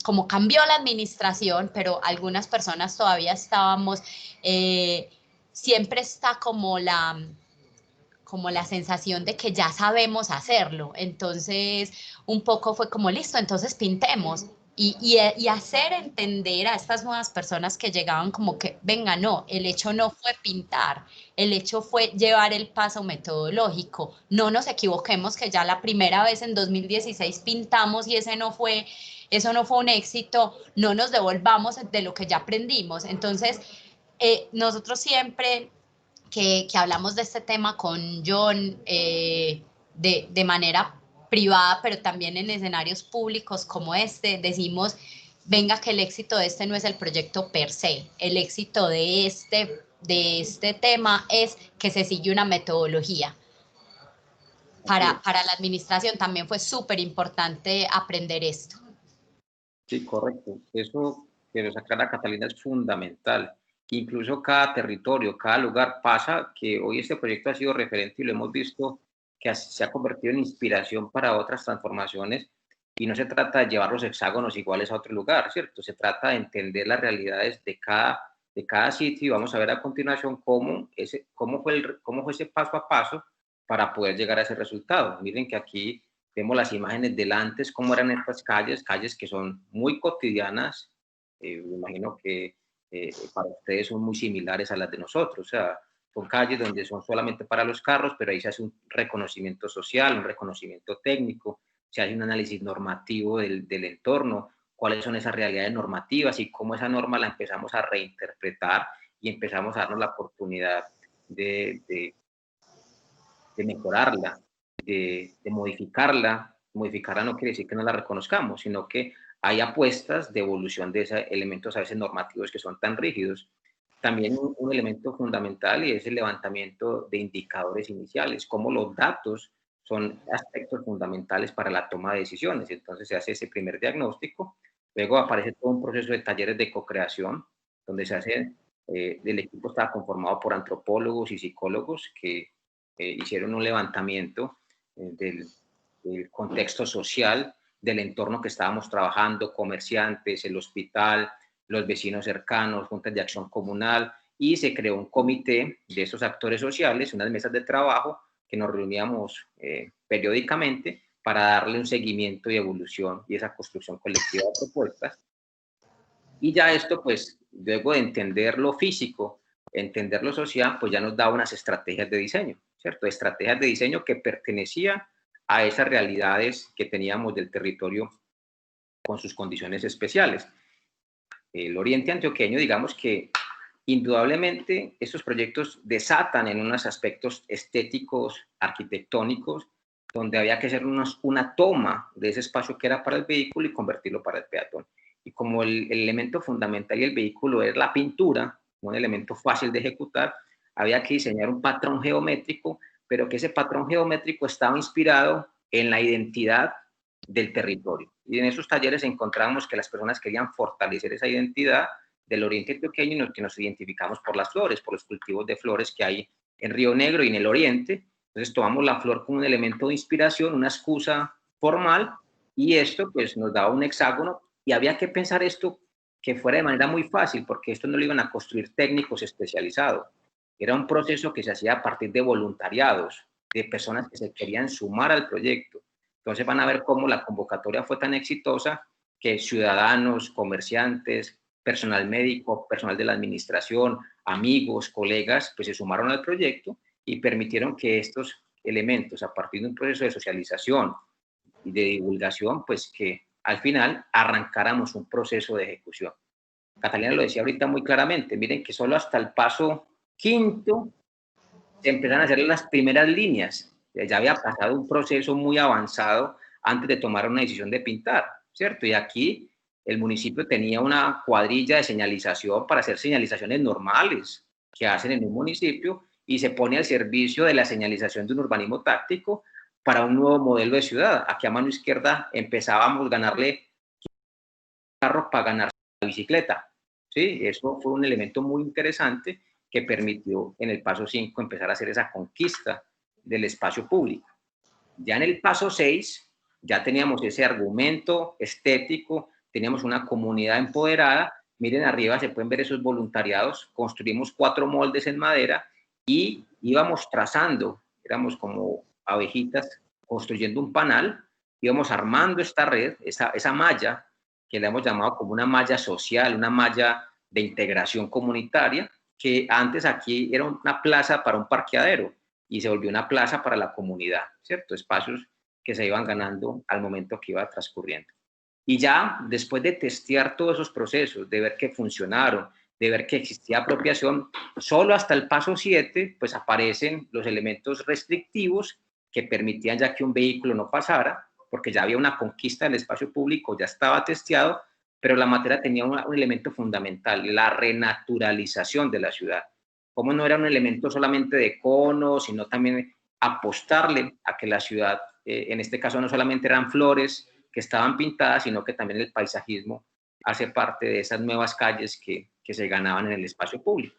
como cambió la administración, pero algunas personas todavía estábamos, siempre está como la sensación de que ya sabemos hacerlo. Entonces, un poco fue como, listo, entonces pintemos. Y hacer entender a estas nuevas personas que llegaban como que, venga, no, el hecho no fue pintar, el hecho fue llevar el paso metodológico. No nos equivoquemos que ya la primera vez en 2016 pintamos y eso no fue un éxito, no nos devolvamos de lo que ya aprendimos. Entonces, nosotros siempre que hablamos de este tema con John, de manera privada, pero también en escenarios públicos como este, decimos, venga, que el éxito de este no es el proyecto per se, el éxito de este tema es que se sigue una metodología. Para la administración también fue súper importante aprender esto. Sí, correcto. Eso que nos aclara Catalina es fundamental. Incluso cada territorio, cada lugar pasa, que hoy este proyecto ha sido referente y lo hemos visto que se ha convertido en inspiración para otras transformaciones. Y no se trata de llevar los hexágonos iguales a otro lugar, ¿cierto? Se trata de entender las realidades de cada sitio y vamos a ver a continuación cómo fue ese paso a paso para poder llegar a ese resultado. Miren que aquí vemos las imágenes del antes, cómo eran estas calles que son muy cotidianas. Me imagino que para ustedes son muy similares a las de nosotros, o sea, son calles donde son solamente para los carros, pero ahí se hace un reconocimiento social, un reconocimiento técnico, se hace un análisis normativo del entorno, cuáles son esas realidades normativas y cómo esa norma la empezamos a reinterpretar y empezamos a darnos la oportunidad de mejorarla, de modificarla. Modificarla no quiere decir que no la reconozcamos, sino que hay apuestas de evolución de esos elementos a veces normativos que son tan rígidos. También un elemento fundamental y es el levantamiento de indicadores iniciales, cómo los datos son aspectos fundamentales para la toma de decisiones. Entonces se hace ese primer diagnóstico, luego aparece todo un proceso de talleres de co-creación, donde se hace, el equipo está conformado por antropólogos y psicólogos que hicieron un levantamiento del contexto social, del entorno que estábamos trabajando, comerciantes, el hospital, los vecinos cercanos, juntas de acción comunal, y se creó un comité de esos actores sociales, unas mesas de trabajo que nos reuníamos periódicamente para darle un seguimiento y evolución y esa construcción colectiva de propuestas. Y ya esto, pues, luego de entender lo físico, entender lo social, pues ya nos da unas estrategias de diseño, ¿cierto? Estrategias de diseño que pertenecían a esas realidades que teníamos del territorio con sus condiciones especiales. El Oriente Antioqueño, digamos que indudablemente estos proyectos desatan en unos aspectos estéticos, arquitectónicos, donde había que hacer una toma de ese espacio que era para el vehículo y convertirlo para el peatón. Y como el elemento fundamental y el vehículo es la pintura, un elemento fácil de ejecutar, había que diseñar un patrón geométrico, pero que ese patrón geométrico estaba inspirado en la identidad del territorio. Y en esos talleres encontramos que las personas querían fortalecer esa identidad del Oriente Antioqueño, en el que nos identificamos por las flores, por los cultivos de flores que hay en Río Negro y en el Oriente. Entonces tomamos la flor como un elemento de inspiración, una excusa formal, y esto pues nos daba un hexágono, y había que pensar esto que fuera de manera muy fácil, porque esto no lo iban a construir técnicos especializados. Era un proceso que se hacía a partir de voluntariados, de personas que se querían sumar al proyecto. Entonces van a ver cómo la convocatoria fue tan exitosa que ciudadanos, comerciantes, personal médico, personal de la administración, amigos, colegas, pues se sumaron al proyecto y permitieron que estos elementos, a partir de un proceso de socialización y de divulgación, pues que al final arrancáramos un proceso de ejecución. Catalina lo decía ahorita muy claramente, miren que solo hasta el paso quinto se empiezan a hacer las primeras líneas. Ya había pasado un proceso muy avanzado antes de tomar una decisión de pintar, ¿cierto? Y aquí el municipio tenía una cuadrilla de señalización para hacer señalizaciones normales que hacen en un municipio y se pone al servicio de la señalización de un urbanismo táctico para un nuevo modelo de ciudad. Aquí a mano izquierda empezábamos a ganarle carro para ganar la bicicleta, ¿sí? Eso fue un elemento muy interesante que permitió en el paso 5 empezar a hacer esa conquista del espacio público. Ya en el paso 6 ya teníamos ese argumento estético, teníamos una comunidad empoderada. Miren arriba, se pueden ver esos voluntariados. Construimos 4 moldes en madera y íbamos trazando, éramos como abejitas construyendo un panal, íbamos armando esta red, esa malla, que le hemos llamado como una malla social, una malla de integración comunitaria, que antes aquí era una plaza para un parqueadero y se volvió una plaza para la comunidad, ¿cierto? Espacios que se iban ganando al momento que iba transcurriendo. Y ya después de testear todos esos procesos, de ver que funcionaron, de ver que existía apropiación, solo hasta el paso 7, pues aparecen los elementos restrictivos que permitían ya que un vehículo no pasara, porque ya había una conquista del espacio público, ya estaba testeado, pero la materia tenía un elemento fundamental, la renaturalización de la ciudad. Como no era un elemento solamente de cono, sino también apostarle a que la ciudad, en este caso no solamente eran flores que estaban pintadas, sino que también el paisajismo hace parte de esas nuevas calles que se ganaban en el espacio público.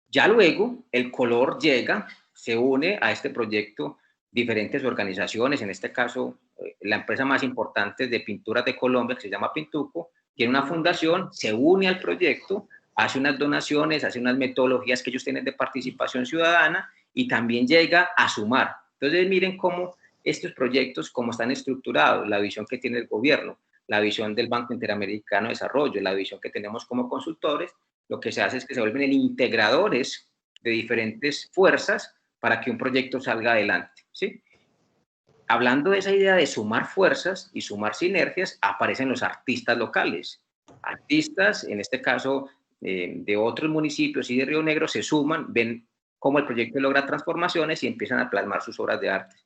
Ya luego el color llega, se une a este proyecto diferentes organizaciones, en este caso la empresa más importante de pinturas de Colombia, que se llama Pintuco, tiene una fundación, se une al proyecto, hace unas donaciones, hace unas metodologías que ellos tienen de participación ciudadana y también llega a sumar. Entonces miren cómo estos proyectos, cómo están estructurados, la visión que tiene el gobierno, la visión del Banco Interamericano de Desarrollo, la visión que tenemos como consultores, lo que se hace es que se vuelven integradores de diferentes fuerzas para que un proyecto salga adelante, ¿sí? Hablando de esa idea de sumar fuerzas y sumar sinergias, aparecen los artistas locales. Artistas, en este caso, de otros municipios y de Río Negro, se suman, ven cómo el proyecto logra transformaciones y empiezan a plasmar sus obras de arte.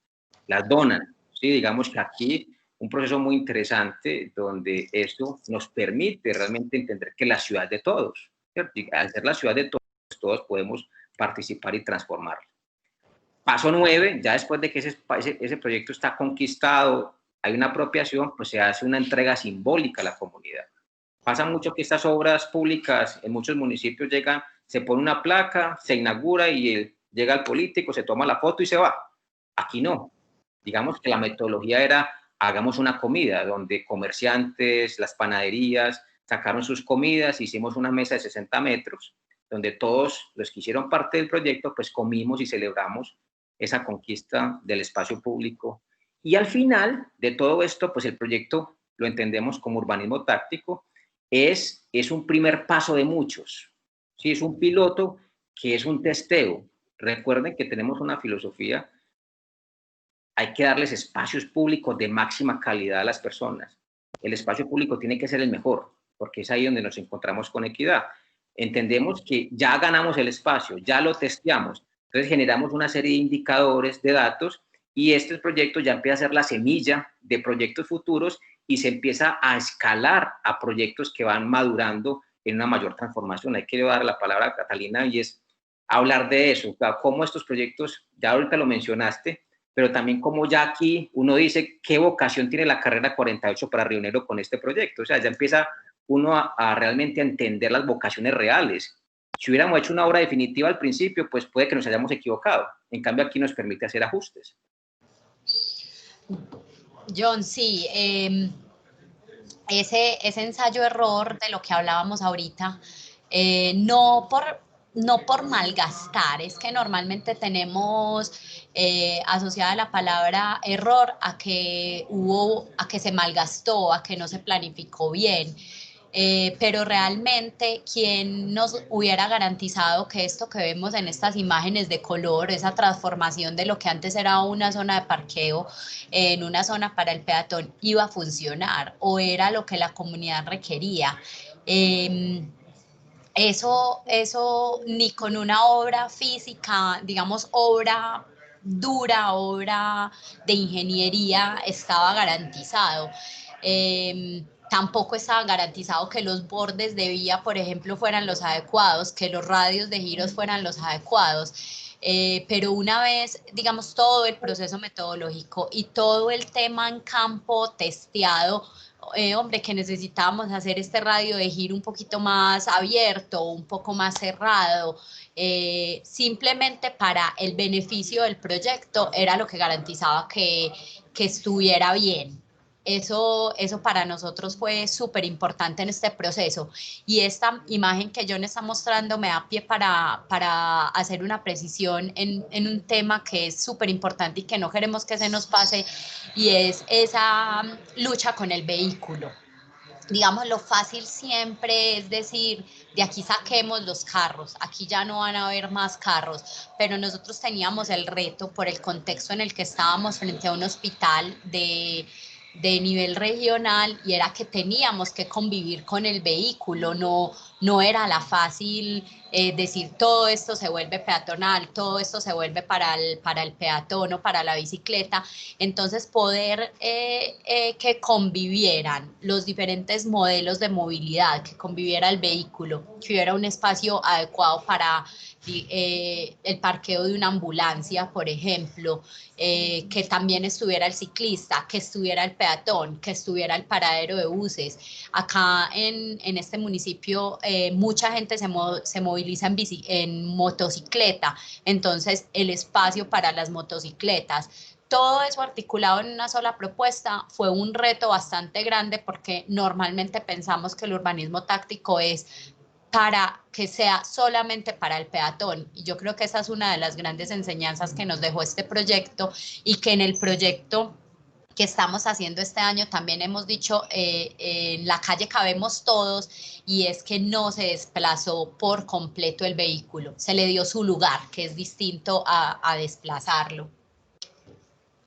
Las donan, ¿sí? Digamos que aquí un proceso muy interesante donde esto nos permite realmente entender que la ciudad de todos, ¿cierto? Y al ser la ciudad de todos, todos podemos participar y transformarla. Paso 9, ya después de que ese proyecto está conquistado, hay una apropiación, pues se hace una entrega simbólica a la comunidad. Pasa mucho que estas obras públicas en muchos municipios llegan, se pone una placa, se inaugura y llega el político, se toma la foto y se va. Aquí no. Digamos que la metodología era, hagamos una comida, donde comerciantes, las panaderías, sacaron sus comidas, hicimos una mesa de 60 metros, donde todos los que hicieron parte del proyecto, pues comimos y celebramos esa conquista del espacio público. Y al final de todo esto, pues el proyecto lo entendemos como urbanismo táctico, es un primer paso de muchos. ¿Sí? Es un piloto que es un testeo. Recuerden que tenemos una filosofía, hay que darles espacios públicos de máxima calidad a las personas. El espacio público tiene que ser el mejor, porque es ahí donde nos encontramos con equidad. Entendemos que ya ganamos el espacio, ya lo testeamos, entonces generamos una serie de indicadores, de datos, y este proyecto ya empieza a ser la semilla de proyectos futuros y se empieza a escalar a proyectos que van madurando en una mayor transformación. Hay que dar la palabra a Catalina y es hablar de eso, cómo estos proyectos, ya ahorita lo mencionaste, pero también como ya aquí uno dice qué vocación tiene la carrera 48 para Río Negro con este proyecto. O sea, ya empieza uno a realmente entender las vocaciones reales. Si hubiéramos hecho una obra definitiva al principio, pues puede que nos hayamos equivocado. En cambio, aquí nos permite hacer ajustes. John, sí, ese ensayo-error de lo que hablábamos ahorita, no por malgastar, es que normalmente tenemos asociada la palabra error a que se malgastó, a que no se planificó bien. Pero realmente, ¿quién nos hubiera garantizado que esto que vemos en estas imágenes de color, esa transformación de lo que antes era una zona de parqueo en una zona para el peatón, iba a funcionar o era lo que la comunidad requería? Eso ni con una obra física, digamos, obra dura, obra de ingeniería, estaba garantizado. Tampoco estaba garantizado que los bordes de vía, por ejemplo, fueran los adecuados, que los radios de giros fueran los adecuados. Pero una vez, digamos, todo el proceso metodológico y todo el tema en campo testeado, hombre, que necesitábamos hacer este radio de giro un poquito más abierto, un poco más cerrado, simplemente para el beneficio del proyecto, era lo que garantizaba que estuviera bien. Eso para nosotros fue súper importante en este proceso, y esta imagen que John está mostrando me da pie para hacer una precisión en un tema que es súper importante y que no queremos que se nos pase, y es esa lucha con el vehículo. Digamos, lo fácil siempre es decir, de aquí saquemos los carros, aquí ya no van a haber más carros, pero nosotros teníamos el reto por el contexto en el que estábamos frente a un hospital de nivel regional, y era que teníamos que convivir con el vehículo, no era la fácil decir todo esto se vuelve peatonal, todo esto se vuelve para el peatón o para la bicicleta. Entonces poder que convivieran los diferentes modelos de movilidad, que conviviera el vehículo, que hubiera un espacio adecuado para el parqueo de una ambulancia, por ejemplo, que también estuviera el ciclista, que estuviera el peatón, que estuviera el paradero de buses. Acá en este municipio mucha gente se moviliza en motocicleta, entonces el espacio para las motocicletas, todo eso articulado en una sola propuesta fue un reto bastante grande porque normalmente pensamos que el urbanismo táctico es para que sea solamente para el peatón. Y yo creo que esa es una de las grandes enseñanzas que nos dejó este proyecto y que en el proyecto que estamos haciendo este año también hemos dicho, en la calle cabemos todos, y es que no se desplazó por completo el vehículo, se le dio su lugar, que es distinto a desplazarlo.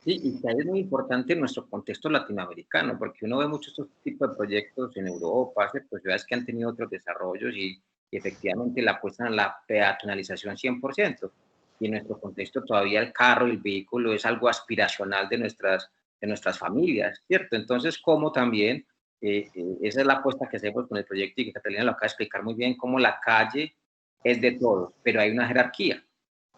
Sí, y que es muy importante en nuestro contexto latinoamericano, porque uno ve muchos estos tipos de proyectos en Europa, ¿cierto? Ciudades que han tenido otros desarrollos y efectivamente la apuestan a la peatonalización 100%. Y en nuestro contexto todavía el carro y el vehículo es algo aspiracional de nuestras familias, ¿cierto? Entonces, como también, esa es la apuesta que hacemos con el proyecto, y que Catalina lo acaba de explicar muy bien, cómo la calle es de todos, pero hay una jerarquía,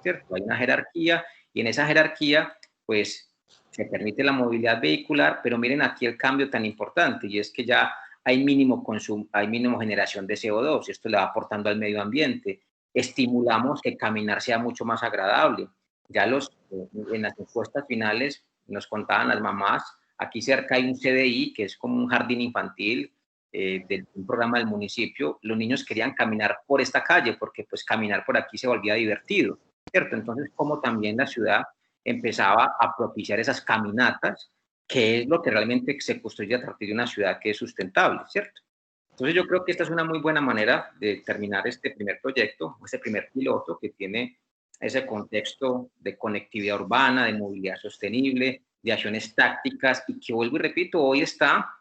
¿cierto? Hay una jerarquía, y en esa jerarquía, pues, se permite la movilidad vehicular, pero miren aquí el cambio tan importante, y es que ya hay mínimo consumo, hay mínimo generación de CO2, y esto le va aportando al medio ambiente. Estimulamos que caminar sea mucho más agradable. Ya en las encuestas finales nos contaban las mamás, aquí cerca hay un CDI, que es como un jardín infantil, de un programa del municipio. Los niños querían caminar por esta calle, porque pues caminar por aquí se volvía divertido, ¿cierto? Entonces, como también la ciudad empezaba a propiciar esas caminatas, que es lo que realmente se construye a partir de una ciudad que es sustentable, ¿cierto? Entonces yo creo que esta es una muy buena manera de terminar este primer proyecto, este primer piloto que tiene ese contexto de conectividad urbana, de movilidad sostenible, de acciones tácticas, y que, vuelvo y repito, hoy está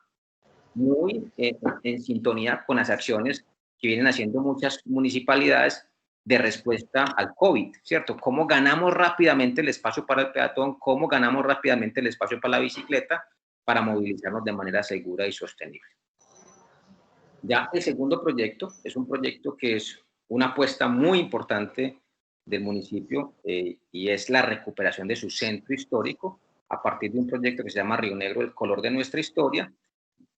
muy en sintonía con las acciones que vienen haciendo muchas municipalidades de respuesta al COVID, ¿cierto? Cómo ganamos rápidamente el espacio para el peatón, cómo ganamos rápidamente el espacio para la bicicleta, para movilizarnos de manera segura y sostenible. Ya el segundo proyecto es un proyecto que es una apuesta muy importante del municipio, y es la recuperación de su centro histórico a partir de un proyecto que se llama Río Negro, el color de nuestra historia,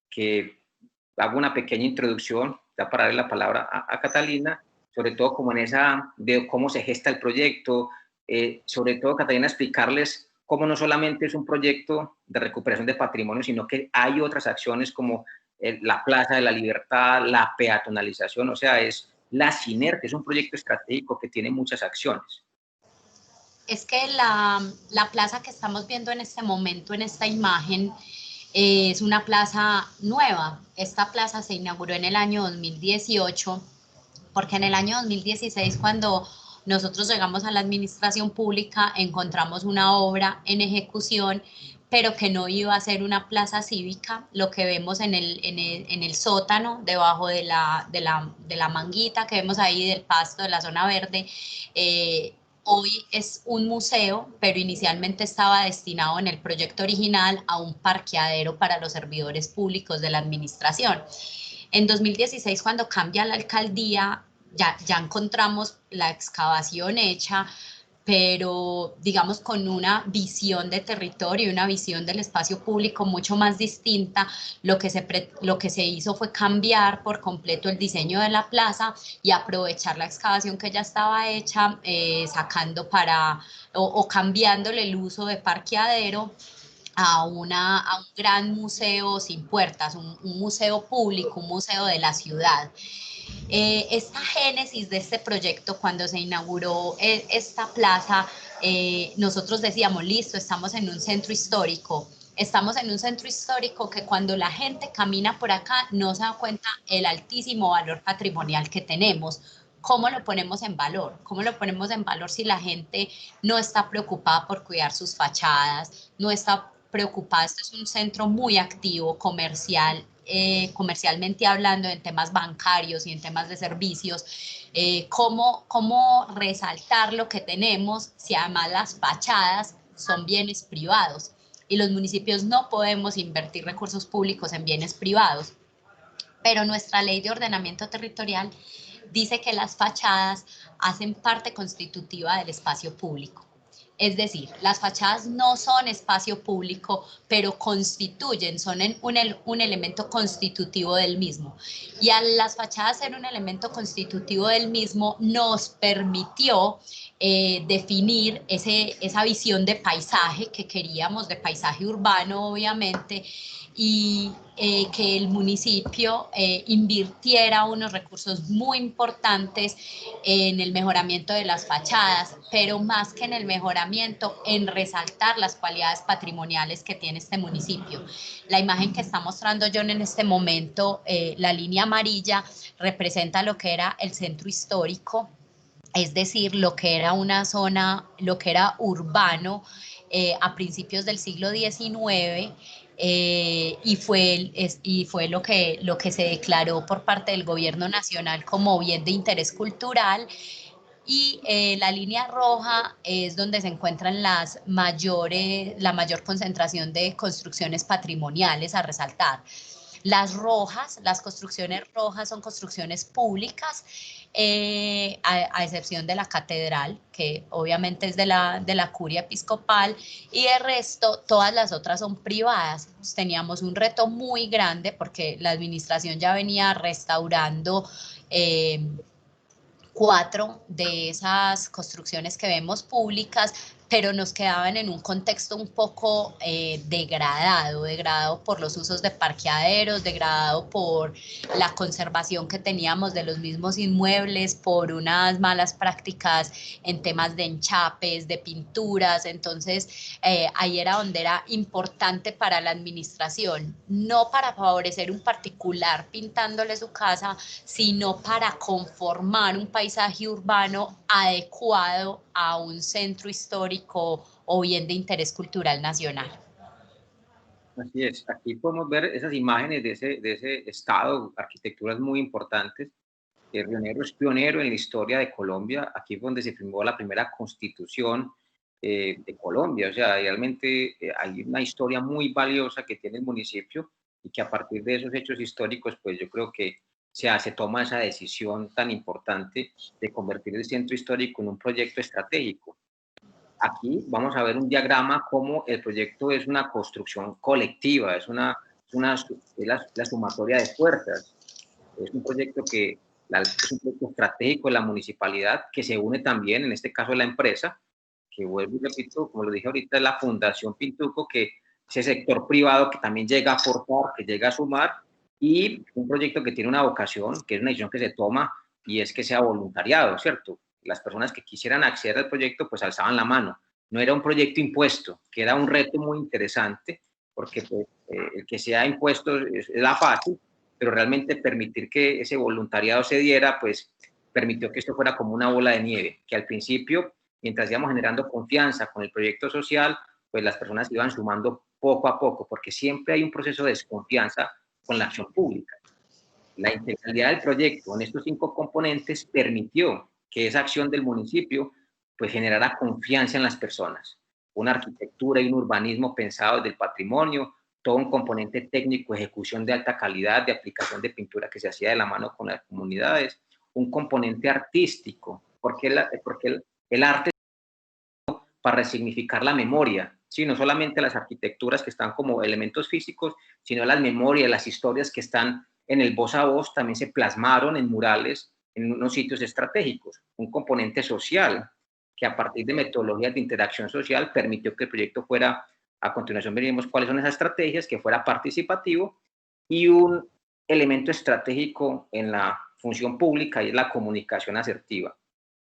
que hago una pequeña introducción, ya para darle la palabra a Catalina, sobre todo como en esa, de cómo se gesta el proyecto, sobre todo, Catalina, explicarles cómo no solamente es un proyecto de recuperación de patrimonio, sino que hay otras acciones como la Plaza de la Libertad, la peatonalización, o sea, es la sinergia, es un proyecto estratégico que tiene muchas acciones. Es que la plaza que estamos viendo en este momento, en esta imagen, es una plaza nueva. Esta plaza se inauguró en el año 2018, porque en el año 2016, cuando nosotros llegamos a la administración pública, encontramos una obra en ejecución, pero que no iba a ser una plaza cívica. Lo que vemos en el sótano, debajo de la manguita que vemos ahí del pasto de la zona verde, hoy es un museo, pero inicialmente estaba destinado en el proyecto original a un parqueadero para los servidores públicos de la administración. En 2016, cuando cambia la alcaldía, ya encontramos la excavación hecha, pero digamos con una visión de territorio, una visión del espacio público mucho más distinta. Lo que se hizo fue cambiar por completo el diseño de la plaza y aprovechar la excavación que ya estaba hecha, sacando o cambiándole el uso de parqueadero a un gran museo sin puertas, un museo público, un museo de la ciudad. Esta génesis de este proyecto, cuando se inauguró esta plaza, nosotros decíamos, listo, estamos en un centro histórico. Estamos en un centro histórico que cuando la gente camina por acá no se da cuenta el altísimo valor patrimonial que tenemos. ¿Cómo lo ponemos en valor? ¿Cómo lo ponemos en valor si la gente no está preocupada por cuidar sus fachadas, no está preocupada? Esto es un centro muy activo, comercial, comercialmente hablando, en temas bancarios y en temas de servicios. ¿Cómo resaltar lo que tenemos si además las fachadas son bienes privados? Y los municipios no podemos invertir recursos públicos en bienes privados. Pero nuestra ley de ordenamiento territorial dice que las fachadas hacen parte constitutiva del espacio público. Es decir, las fachadas no son espacio público, pero constituyen, son un elemento constitutivo del mismo. Y al las fachadas ser un elemento constitutivo del mismo, nos permitió definir esa visión de paisaje que queríamos, de paisaje urbano obviamente, y que el municipio invirtiera unos recursos muy importantes en el mejoramiento de las fachadas, pero más que en el mejoramiento, en resaltar las cualidades patrimoniales que tiene este municipio. La imagen que está mostrando John en este momento, la línea amarilla, representa lo que era el centro histórico, es decir, lo que era una zona, lo que era urbano a principios del siglo XIX, y fue lo que se declaró por parte del gobierno nacional como bien de interés cultural. Y la línea roja es donde se encuentran la mayor concentración de construcciones patrimoniales a resaltar. Las construcciones rojas son construcciones públicas, a excepción de la catedral, que obviamente es de la curia episcopal, y de resto todas las otras son privadas. Pues teníamos un reto muy grande porque la administración ya venía restaurando 4 de esas construcciones que vemos públicas, pero nos quedaban en un contexto un poco degradado por los usos de parqueaderos, degradado por la conservación que teníamos de los mismos inmuebles, por unas malas prácticas en temas de enchapes, de pinturas. Entonces ahí era donde era importante para la administración, no para favorecer un particular pintándole su casa, sino para conformar un paisaje urbano adecuado a un centro histórico o bien de interés cultural nacional. Así es, aquí podemos ver esas imágenes de ese estado, arquitecturas muy importantes. Río Negro es pionero en la historia de Colombia, aquí fue donde se firmó la primera constitución de Colombia, o sea, realmente hay una historia muy valiosa que tiene el municipio y que a partir de esos hechos históricos, pues yo creo que se toma esa decisión tan importante de convertir el centro histórico en un proyecto estratégico. Aquí vamos a ver un diagrama cómo el proyecto es una construcción colectiva, es la sumatoria de fuerzas. Es un proyecto es un proyecto estratégico de la municipalidad que se une también, en este caso, la empresa, que vuelvo y repito, como lo dije ahorita, es la Fundación Pintuco, que ese sector privado que también llega a aportar, que llega a sumar, y un proyecto que tiene una vocación, que es una decisión que se toma, y es que sea voluntariado, ¿cierto? Las personas que quisieran acceder al proyecto, pues alzaban la mano. No era un proyecto impuesto, que era un reto muy interesante, porque pues, el que sea impuesto es la fácil, pero realmente permitir que ese voluntariado se diera, pues permitió que esto fuera como una bola de nieve, que al principio, mientras íbamos generando confianza con el proyecto social, pues las personas iban sumando poco a poco, porque siempre hay un proceso de desconfianza con la acción pública. La integralidad del proyecto en estos 5 componentes permitió que esa acción del municipio pues generara confianza en las personas. Una arquitectura y un urbanismo pensado desde el patrimonio, todo un componente técnico, ejecución de alta calidad, de aplicación de pintura que se hacía de la mano con las comunidades, un componente artístico, porque el arte para resignificar la memoria, ¿sí? No solamente las arquitecturas que están como elementos físicos, sino las memorias, las historias que están en el voz a voz también se plasmaron en murales en unos sitios estratégicos. Un componente social que a partir de metodologías de interacción social permitió que el proyecto fuera, a continuación veremos cuáles son esas estrategias, que fuera participativo, y un elemento estratégico en la función pública y es la comunicación asertiva.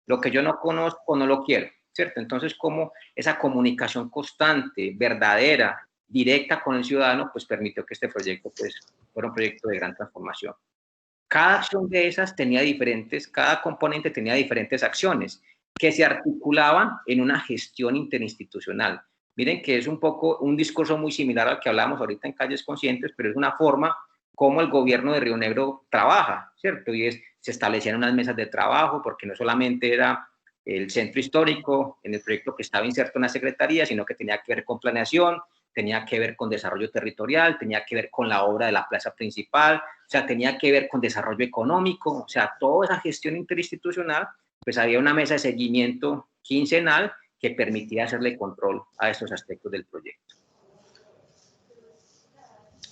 Lo que yo no conozco no lo quiero, ¿cierto? Entonces, como esa comunicación constante, verdadera, directa con el ciudadano, pues permitió que este proyecto pues, fuera un proyecto de gran transformación. Cada acción de esas cada componente tenía diferentes acciones que se articulaban en una gestión interinstitucional. Miren que es un poco un discurso muy similar al que hablábamos ahorita en Calles Conscientes, pero es una forma como el gobierno de Río Negro trabaja, ¿cierto? Y se establecían unas mesas de trabajo, porque no solamente era el centro histórico en el proyecto que estaba inserto en la secretaría, sino que tenía que ver con planeación, tenía que ver con desarrollo territorial, tenía que ver con la obra de la plaza principal, o sea, tenía que ver con desarrollo económico, o sea, toda esa gestión interinstitucional, pues había una mesa de seguimiento quincenal que permitía hacerle control a estos aspectos del proyecto.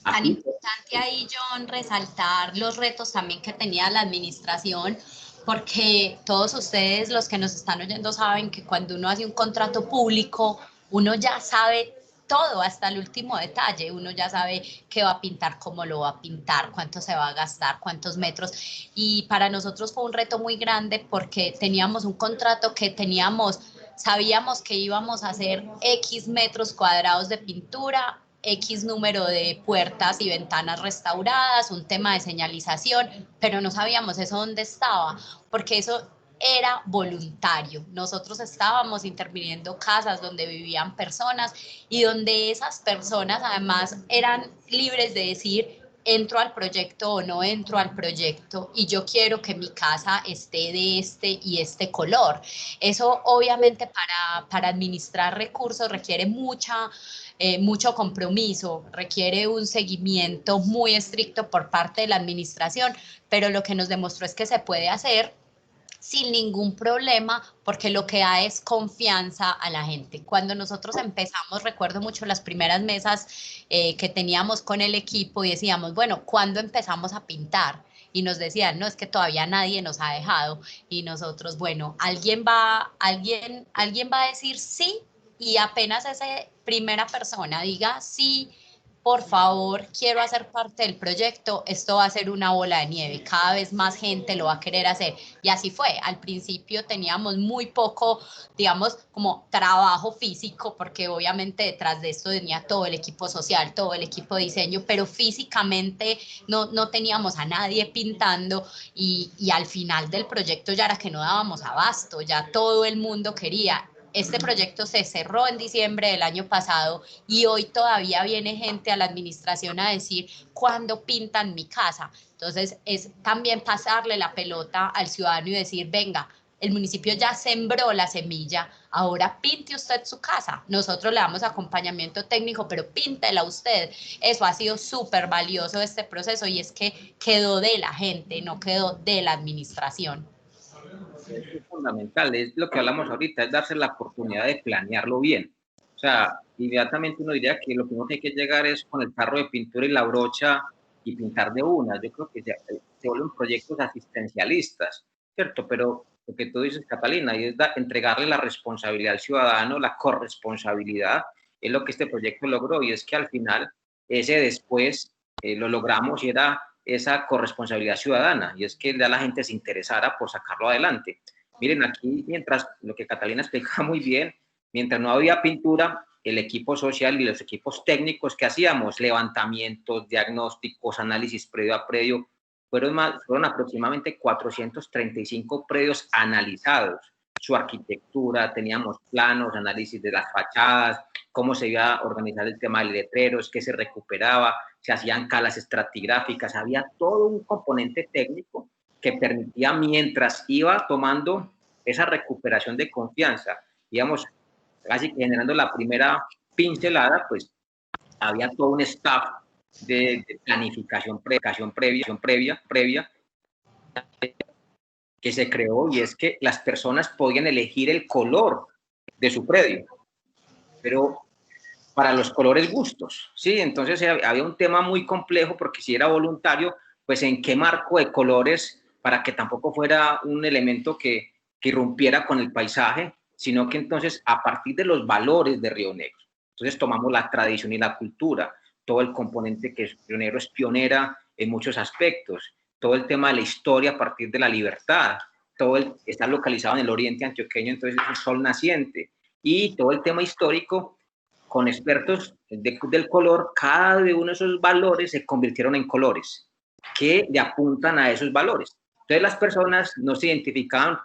Tan importante ahí, John, resaltar los retos también que tenía la administración, porque todos ustedes, los que nos están oyendo, saben que cuando uno hace un contrato público, uno ya sabe todo, hasta el último detalle. Uno ya sabe qué va a pintar, cómo lo va a pintar, cuánto se va a gastar, cuántos metros. Y para nosotros fue un reto muy grande porque teníamos un contrato que sabíamos que íbamos a hacer X metros cuadrados de pintura, X número de puertas y ventanas restauradas, un tema de señalización, pero no sabíamos eso dónde estaba, porque eso era voluntario. Nosotros estábamos interviniendo casas donde vivían personas y donde esas personas además eran libres de decir entro al proyecto o no entro al proyecto y yo quiero que mi casa esté de este y este color. Eso obviamente para administrar recursos requiere mucho compromiso, requiere un seguimiento muy estricto por parte de la administración, pero lo que nos demostró es que se puede hacer sin ningún problema, porque lo que da es confianza a la gente. Cuando nosotros empezamos, recuerdo mucho las primeras mesas que teníamos con el equipo y decíamos, bueno, ¿cuándo empezamos a pintar? Y nos decían, no, es que todavía nadie nos ha dejado. Y nosotros, bueno, alguien va a decir sí, y apenas esa primera persona diga sí, por favor, quiero hacer parte del proyecto, esto va a ser una bola de nieve, cada vez más gente lo va a querer hacer. Y así fue, al principio teníamos muy poco, digamos, como trabajo físico, porque obviamente detrás de esto tenía todo el equipo social, todo el equipo de diseño, pero físicamente no teníamos a nadie pintando y al final del proyecto ya era que no dábamos abasto, ya todo el mundo quería. Este proyecto se cerró en diciembre del año pasado y hoy todavía viene gente a la administración a decir cuándo pintan mi casa. Entonces es también pasarle la pelota al ciudadano y decir, venga, el municipio ya sembró la semilla, ahora pinte usted su casa. Nosotros le damos acompañamiento técnico, pero píntela usted. Eso ha sido súper valioso este proceso y es que quedó de la gente, no quedó de la administración. Es fundamental, es lo que hablamos ahorita, es darse la oportunidad de planearlo bien. O sea, inmediatamente uno diría que lo que uno tiene que llegar es con el tarro de pintura y la brocha y pintar de una. Yo creo que se vuelven proyectos asistencialistas, ¿cierto? Pero lo que tú dices, Catalina, y es entregarle la responsabilidad al ciudadano, la corresponsabilidad, es lo que este proyecto logró, y es que al final ese después lo logramos y era esa corresponsabilidad ciudadana, y es que ya la gente se interesara por sacarlo adelante. Miren, aquí, mientras lo que Catalina explica muy bien, mientras no había pintura, el equipo social y los equipos técnicos que hacíamos, levantamientos, diagnósticos, análisis previo a previo, fueron aproximadamente 435 predios analizados. Su arquitectura, teníamos planos, análisis de las fachadas, cómo se iba a organizar el tema de letreros, qué se recuperaba, se hacían calas estratigráficas, había todo un componente técnico que permitía, mientras iba tomando esa recuperación de confianza, digamos, casi generando la primera pincelada, pues había todo un staff de planificación previa que se creó, y es que las personas podían elegir el color de su predio, pero para los colores gustos, ¿sí? Entonces había un tema muy complejo, porque si era voluntario, pues en qué marco de colores, para que tampoco fuera un elemento que irrumpiera con el paisaje, sino que entonces a partir de los valores de Río Negro. Entonces tomamos la tradición y la cultura, todo el componente que Río Negro es pionera en muchos aspectos, todo el tema de la historia a partir de la libertad, está localizado en el oriente antioqueño, entonces es un sol naciente, y todo el tema histórico con expertos del color, cada uno de esos valores se convirtieron en colores que le apuntan a esos valores. Entonces las personas no se identificaban,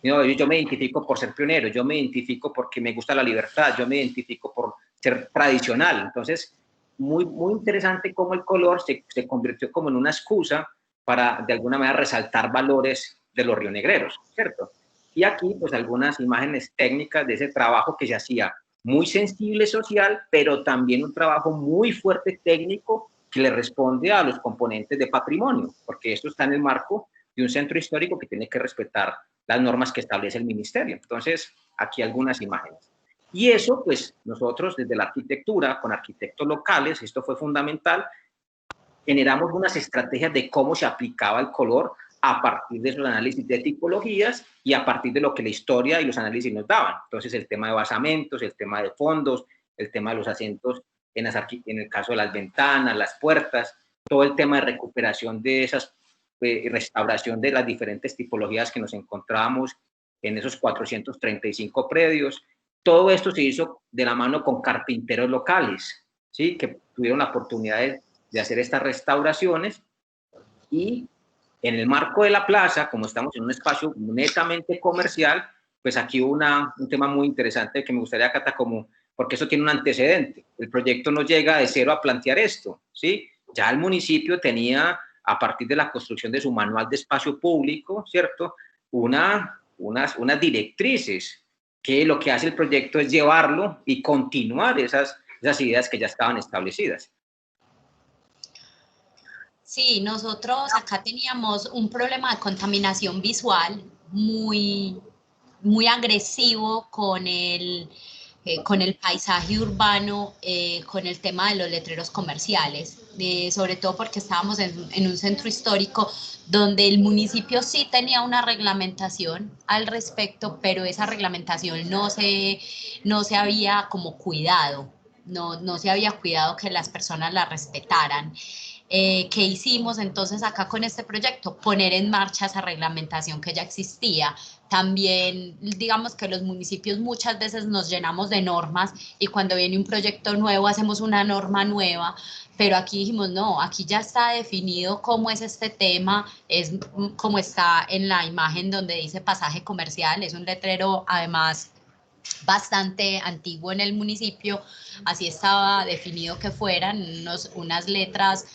no, yo me identifico por ser pionero, yo me identifico porque me gusta la libertad, yo me identifico por ser tradicional. Entonces, muy interesante cómo el color se convirtió como en una excusa para, de alguna manera, resaltar valores de los rionegreros, ¿cierto? Y aquí, pues, algunas imágenes técnicas de ese trabajo que se hacía muy sensible social, pero también un trabajo muy fuerte técnico que le responde a los componentes de patrimonio, porque esto está en el marco de un centro histórico que tiene que respetar las normas que establece el ministerio. Entonces, aquí algunas imágenes. Y eso, pues, nosotros desde la arquitectura, con arquitectos locales, esto fue fundamental, generamos unas estrategias de cómo se aplicaba el color a partir de esos análisis de tipologías y a partir de lo que la historia y los análisis nos daban. Entonces, el tema de basamentos, el tema de fondos, el tema de los asientos en el caso de las ventanas, las puertas, todo el tema de recuperación de esas, restauración de las diferentes tipologías que nos encontrábamos en esos 435 predios. Todo esto se hizo de la mano con carpinteros locales, ¿sí? Que tuvieron la oportunidad de hacer estas restauraciones, y en el marco de la plaza, como estamos en un espacio netamente comercial, pues aquí hubo un tema muy interesante que me gustaría, Cata, porque eso tiene un antecedente. El proyecto no llega de cero a plantear esto, ¿sí? Ya el municipio tenía, a partir de la construcción de su manual de espacio público, ¿cierto?, unas directrices, que lo que hace el proyecto es llevarlo y continuar esas ideas que ya estaban establecidas. Sí, nosotros acá teníamos un problema de contaminación visual muy agresivo con el paisaje urbano, con el tema de los letreros comerciales, sobre todo porque estábamos en un centro histórico donde el municipio sí tenía una reglamentación al respecto, pero esa reglamentación no se había como cuidado, no se había cuidado que las personas la respetaran. ¿Qué hicimos entonces acá con este proyecto? Poner en marcha esa reglamentación que ya existía. También, digamos que los municipios muchas veces nos llenamos de normas y cuando viene un proyecto nuevo hacemos una norma nueva, pero aquí dijimos, no, aquí ya está definido cómo es este tema, es como está en la imagen donde dice pasaje comercial, es un letrero además bastante antiguo en el municipio, así estaba definido que fueran unas letras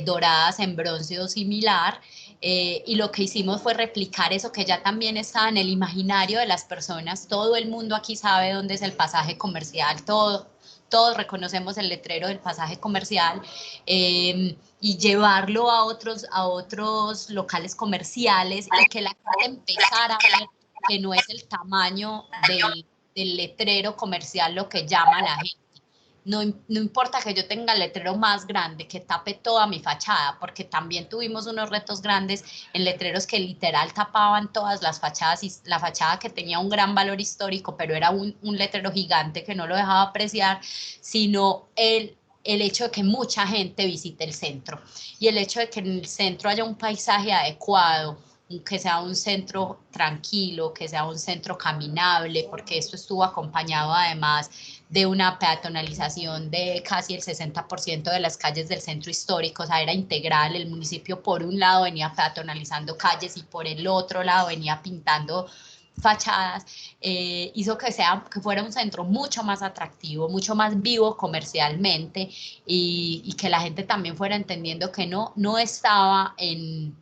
doradas en bronce o similar, y lo que hicimos fue replicar eso que ya también estaba en el imaginario de las personas. Todo el mundo aquí sabe dónde es el pasaje comercial, todos reconocemos el letrero del pasaje comercial, y llevarlo a otros locales comerciales y que la gente empezara a ver que no es el tamaño del letrero comercial lo que llama a la gente. No importa que yo tenga el letrero más grande, que tape toda mi fachada, porque también tuvimos unos retos grandes en letreros que literal tapaban todas las fachadas, y la fachada que tenía un gran valor histórico, pero era un letrero gigante que no lo dejaba apreciar, sino el hecho de que mucha gente visite el centro y el hecho de que en el centro haya un paisaje adecuado, que sea un centro tranquilo, que sea un centro caminable, porque esto estuvo acompañado además de una peatonalización de casi el 60% de las calles del centro histórico, o sea, era integral. El municipio por un lado venía peatonalizando calles y por el otro lado venía pintando fachadas, hizo que fuera un centro mucho más atractivo, mucho más vivo comercialmente, y que la gente también fuera entendiendo que no estaba en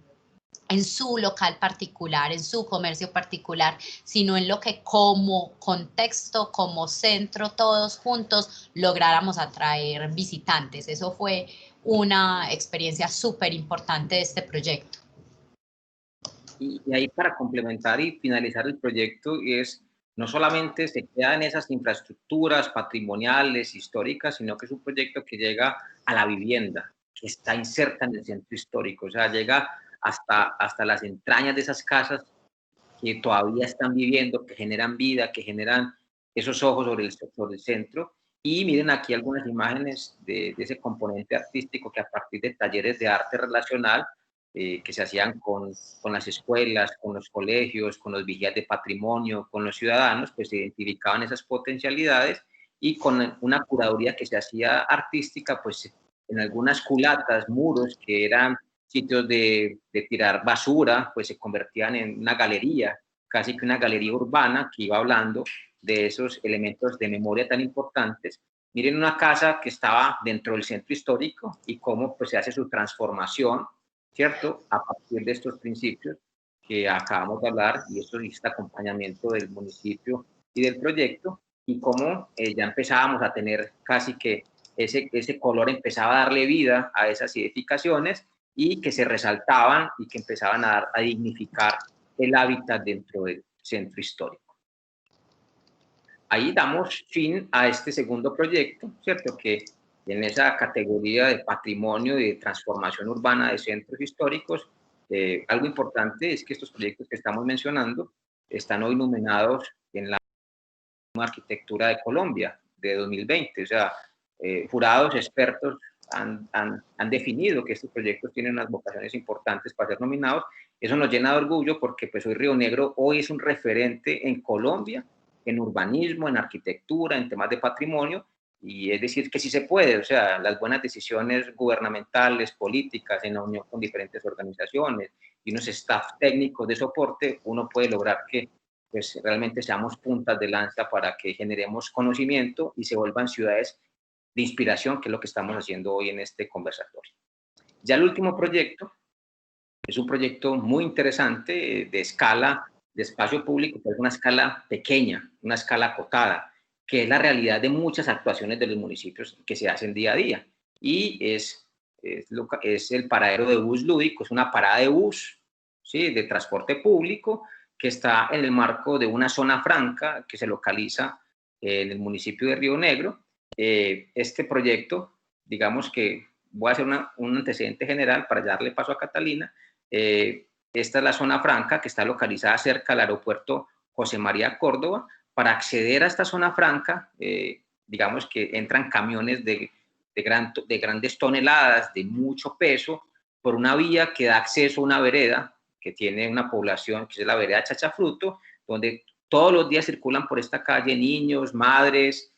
su local particular, en su comercio particular, sino en lo que como contexto, como centro, todos juntos lográramos atraer visitantes. Eso fue una experiencia súper importante de este proyecto. Y ahí, para complementar y finalizar el proyecto, no solamente se queda en esas infraestructuras patrimoniales, históricas, sino que es un proyecto que llega a la vivienda, que está inserta en el centro histórico, o sea, llega hasta las entrañas de esas casas que todavía están viviendo, que generan vida, que generan esos ojos sobre el centro. Y miren aquí algunas imágenes de ese componente artístico que, a partir de talleres de arte relacional que se hacían con las escuelas, con los colegios, con los vigías de patrimonio, con los ciudadanos, pues se identificaban esas potencialidades, y con una curaduría que se hacía artística, pues en algunas culatas, muros que eran sitios de tirar basura, pues se convertían en una galería, casi que una galería urbana, que iba hablando de esos elementos de memoria tan importantes. Miren una casa que estaba dentro del centro histórico y cómo pues se hace su transformación, ¿cierto?, a partir de estos principios que acabamos de hablar, y este acompañamiento del municipio y del proyecto, y cómo ya empezábamos a tener casi que ese color empezaba a darle vida a esas edificaciones, y que se resaltaban y que empezaban a dignificar el hábitat dentro del centro histórico. Ahí damos fin a este segundo proyecto, ¿cierto?, que en esa categoría de patrimonio y de transformación urbana de centros históricos Algo importante es que estos proyectos que estamos mencionando están hoy nominados en la Arquitectura de Colombia de 2020, o sea, jurados expertos han definido que estos proyectos tienen unas vocaciones importantes para ser nominados. Eso nos llena de orgullo porque pues hoy Río Negro hoy es un referente en Colombia, en urbanismo, en arquitectura, en temas de patrimonio, y es decir que sí se puede, o sea, las buenas decisiones gubernamentales, políticas, en la unión con diferentes organizaciones y unos staff técnicos de soporte, uno puede lograr que pues realmente seamos puntas de lanza para que generemos conocimiento y se vuelvan ciudades de inspiración, que es lo que estamos haciendo hoy en este conversatorio. Ya el último proyecto es un proyecto muy interesante de escala, de espacio público, pero es una escala pequeña, una escala acotada, que es la realidad de muchas actuaciones de los municipios que se hacen día a día. Y es el paradero de bus lúdico, es una parada de bus, ¿sí?, de transporte público, que está en el marco de una zona franca que se localiza en el municipio de Río Negro. Este proyecto, digamos que voy a hacer un antecedente general para darle paso a Catalina. Esta es la zona franca que está localizada cerca del aeropuerto José María Córdoba. Para acceder a esta zona franca, digamos que entran camiones de grandes toneladas, de mucho peso, por una vía que da acceso a una vereda que tiene una población, que es la vereda Chachafruto, donde todos los días circulan por esta calle niños, madres,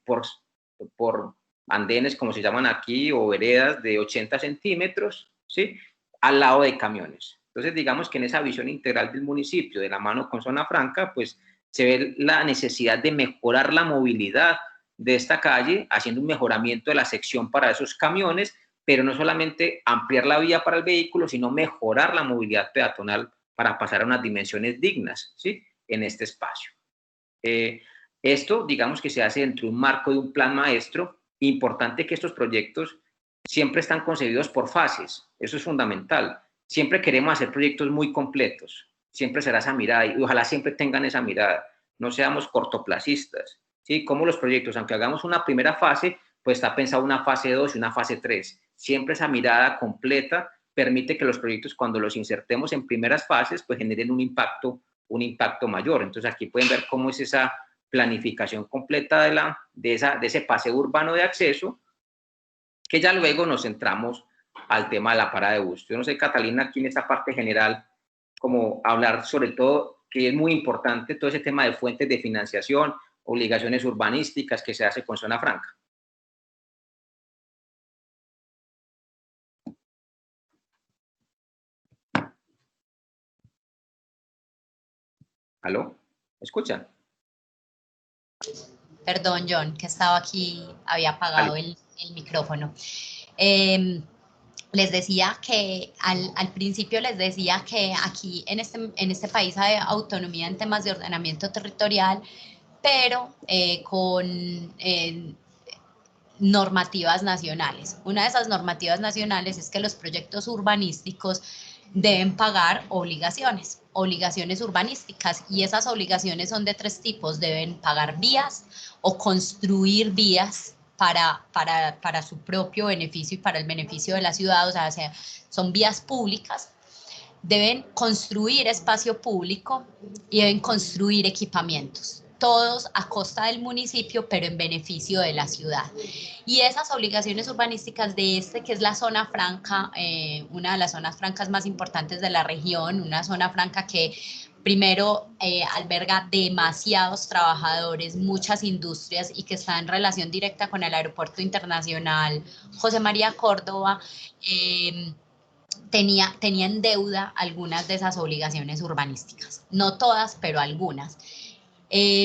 por andenes, como se llaman aquí, o veredas de 80 centímetros, ¿sí?, al lado de camiones. Entonces, digamos que en esa visión integral del municipio, de la mano con Zona Franca, pues se ve la necesidad de mejorar la movilidad de esta calle, haciendo un mejoramiento de la sección para esos camiones, pero no solamente ampliar la vía para el vehículo, sino mejorar la movilidad peatonal para pasar a unas dimensiones dignas, ¿sí?, en este espacio. Esto, digamos que se hace dentro de un marco de un plan maestro. Importante que estos proyectos siempre están concebidos por fases, eso es fundamental. Siempre queremos hacer proyectos muy completos, siempre será esa mirada y ojalá siempre tengan esa mirada, no seamos cortoplacistas, ¿sí? Como los proyectos, aunque hagamos una primera fase, pues está pensado una fase 2 y una fase 3. Siempre esa mirada completa permite que los proyectos, cuando los insertemos en primeras fases, pues generen un impacto mayor. Entonces aquí pueden ver cómo es esa planificación completa de ese paseo urbano de acceso, que ya luego nos centramos al tema de la parada de bus. Yo no sé, Catalina, aquí en esta parte general, como hablar sobre todo, que es muy importante, todo ese tema de fuentes de financiación, obligaciones urbanísticas que se hace con Zona Franca. ¿Aló? ¿Me escuchan? Perdón, John, que estaba aquí, había apagado el micrófono. Les decía que al principio les decía que aquí en este país hay autonomía en temas de ordenamiento territorial, pero con normativas nacionales. Una de esas normativas nacionales es que los proyectos urbanísticos deben pagar obligaciones urbanísticas, y esas obligaciones son de 3 tipos. Deben pagar vías o construir vías para su propio beneficio y para el beneficio de la ciudad, o sea, son vías públicas. Deben construir espacio público y deben construir equipamientos, todos a costa del municipio, pero en beneficio de la ciudad. Y esas obligaciones urbanísticas de que es la zona franca, una de las zonas francas más importantes de la región, una zona franca que primero alberga demasiados trabajadores, muchas industrias, y que está en relación directa con el Aeropuerto Internacional José María Córdoba, tenía en deuda algunas de esas obligaciones urbanísticas. No todas, pero algunas.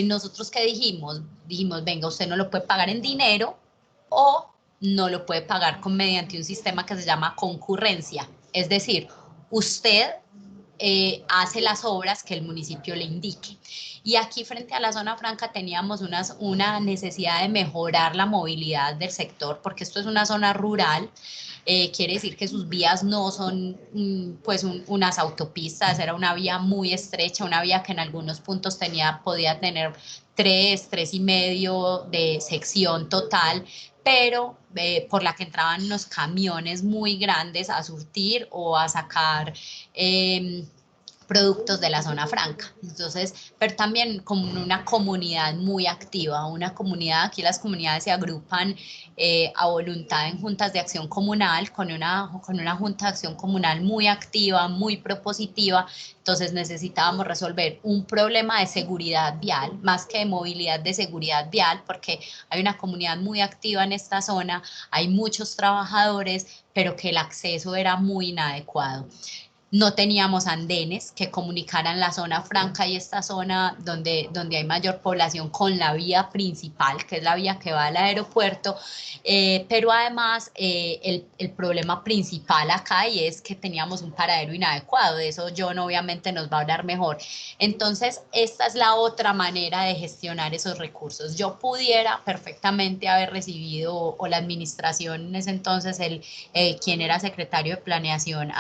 Nosotros, ¿qué dijimos? Dijimos, venga, usted no lo puede pagar en dinero o no lo puede pagar mediante un sistema que se llama concurrencia. Es decir, usted hace las obras que el municipio le indique. Y aquí, frente a la zona franca, teníamos una necesidad de mejorar la movilidad del sector, porque esto es una zona rural. quiere decir que sus vías no son pues unas autopistas, era una vía muy estrecha, una vía que en algunos puntos podía tener 3,5 de sección total, pero por la que entraban unos camiones muy grandes a surtir o a sacar productos de la zona franca. Entonces, pero también como una comunidad muy activa, una comunidad, aquí las comunidades se agrupan a voluntad en juntas de acción comunal, con una junta de acción comunal muy activa, muy propositiva. Entonces necesitábamos resolver un problema de seguridad vial, más que de movilidad, de seguridad vial, porque hay una comunidad muy activa en esta zona, hay muchos trabajadores, pero que el acceso era muy inadecuado. No teníamos andenes que comunicaran la zona franca y esta zona donde hay mayor población con la vía principal, que es la vía que va al aeropuerto, pero además el problema principal acá y es que teníamos un paradero inadecuado. De eso John obviamente nos va a hablar mejor. Entonces, esta es la otra manera de gestionar esos recursos. Yo pudiera perfectamente haber recibido, o la administración en ese entonces, quien era secretario de planeación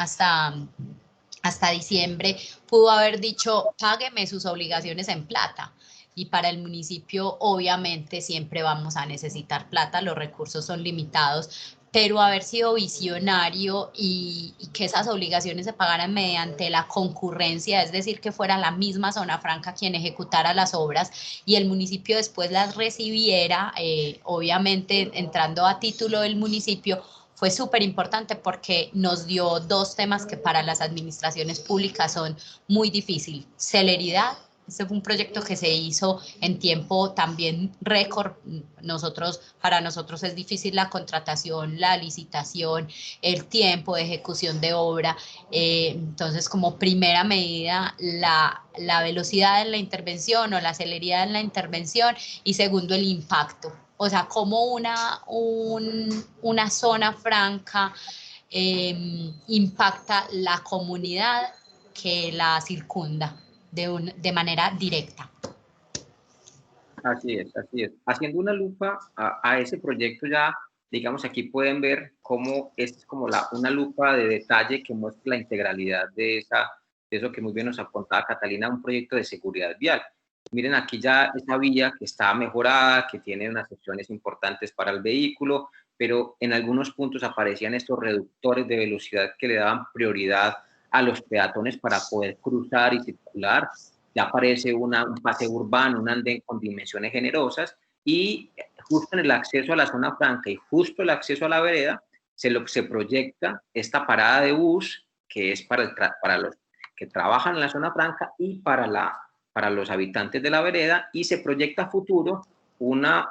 hasta diciembre, pudo haber dicho, págueme sus obligaciones en plata. Y para el municipio, obviamente, siempre vamos a necesitar plata, los recursos son limitados, pero haber sido visionario y que esas obligaciones se pagaran mediante la concurrencia, es decir, que fuera la misma zona franca quien ejecutara las obras y el municipio después las recibiera, obviamente entrando a título del municipio, fue súper importante porque nos dio dos temas que para las administraciones públicas son muy difíciles: celeridad. Este fue un proyecto que se hizo en tiempo también récord. Para nosotros es difícil la contratación, la licitación, el tiempo de ejecución de obra. Entonces, como primera medida, la velocidad en la intervención o la celeridad en la intervención, y segundo, el impacto. O sea, como una zona franca impacta la comunidad que la circunda de manera directa. Así es, así es. Haciendo una lupa a ese proyecto ya, digamos, aquí pueden ver cómo es como una lupa de detalle que muestra la integralidad de eso que muy bien nos apuntaba Catalina, un proyecto de seguridad vial. Miren aquí ya esa vía que está mejorada, que tiene unas secciones importantes para el vehículo, pero en algunos puntos aparecían estos reductores de velocidad que le daban prioridad a los peatones para poder cruzar y circular. Ya aparece un paseo urbano, un andén con dimensiones generosas, y justo en el acceso a la zona franca y justo el acceso a la vereda se proyecta esta parada de bus que es para los que trabajan en la zona franca y para los habitantes de la vereda, y se proyecta a futuro una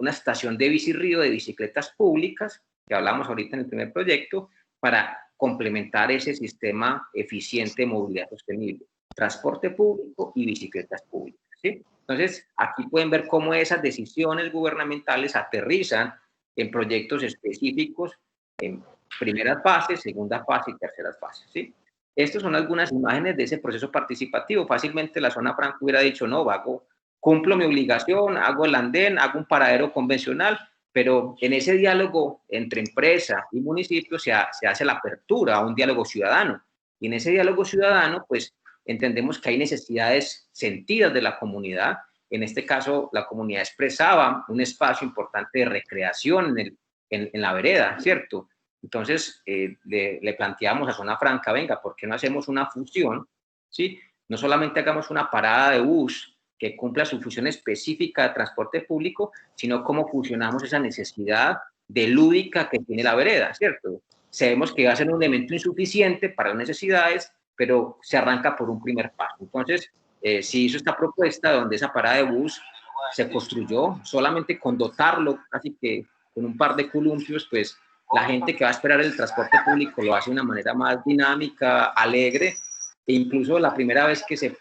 estación de bicirrío de bicicletas públicas, que hablamos ahorita en el primer proyecto, para complementar ese sistema eficiente de movilidad sostenible: transporte público y bicicletas públicas, ¿sí? Entonces, aquí pueden ver cómo esas decisiones gubernamentales aterrizan en proyectos específicos, en primeras fases, segunda fase y terceras fases, ¿sí? Estas son algunas imágenes de ese proceso participativo. Fácilmente la zona franca hubiera dicho, no, cumplo mi obligación, hago el andén, hago un paradero convencional, pero en ese diálogo entre empresa y municipio se hace la apertura a un diálogo ciudadano. Y en ese diálogo ciudadano, pues, entendemos que hay necesidades sentidas de la comunidad. En este caso, la comunidad expresaba un espacio importante de recreación en la vereda, ¿cierto? Entonces, le planteamos a Zona Franca, venga, ¿por qué no hacemos una fusión? ¿Sí? No solamente hagamos una parada de bus que cumpla su función específica de transporte público, sino cómo fusionamos esa necesidad de lúdica que tiene la vereda, ¿cierto? Sabemos que va a ser un elemento insuficiente para las necesidades, pero se arranca por un primer paso. Entonces, se hizo esta propuesta donde esa parada de bus se construyó solamente con dotarlo, casi que con un par de columpios, pues la gente que va a esperar el transporte público lo hace de una manera más dinámica, alegre, e incluso la primera vez que se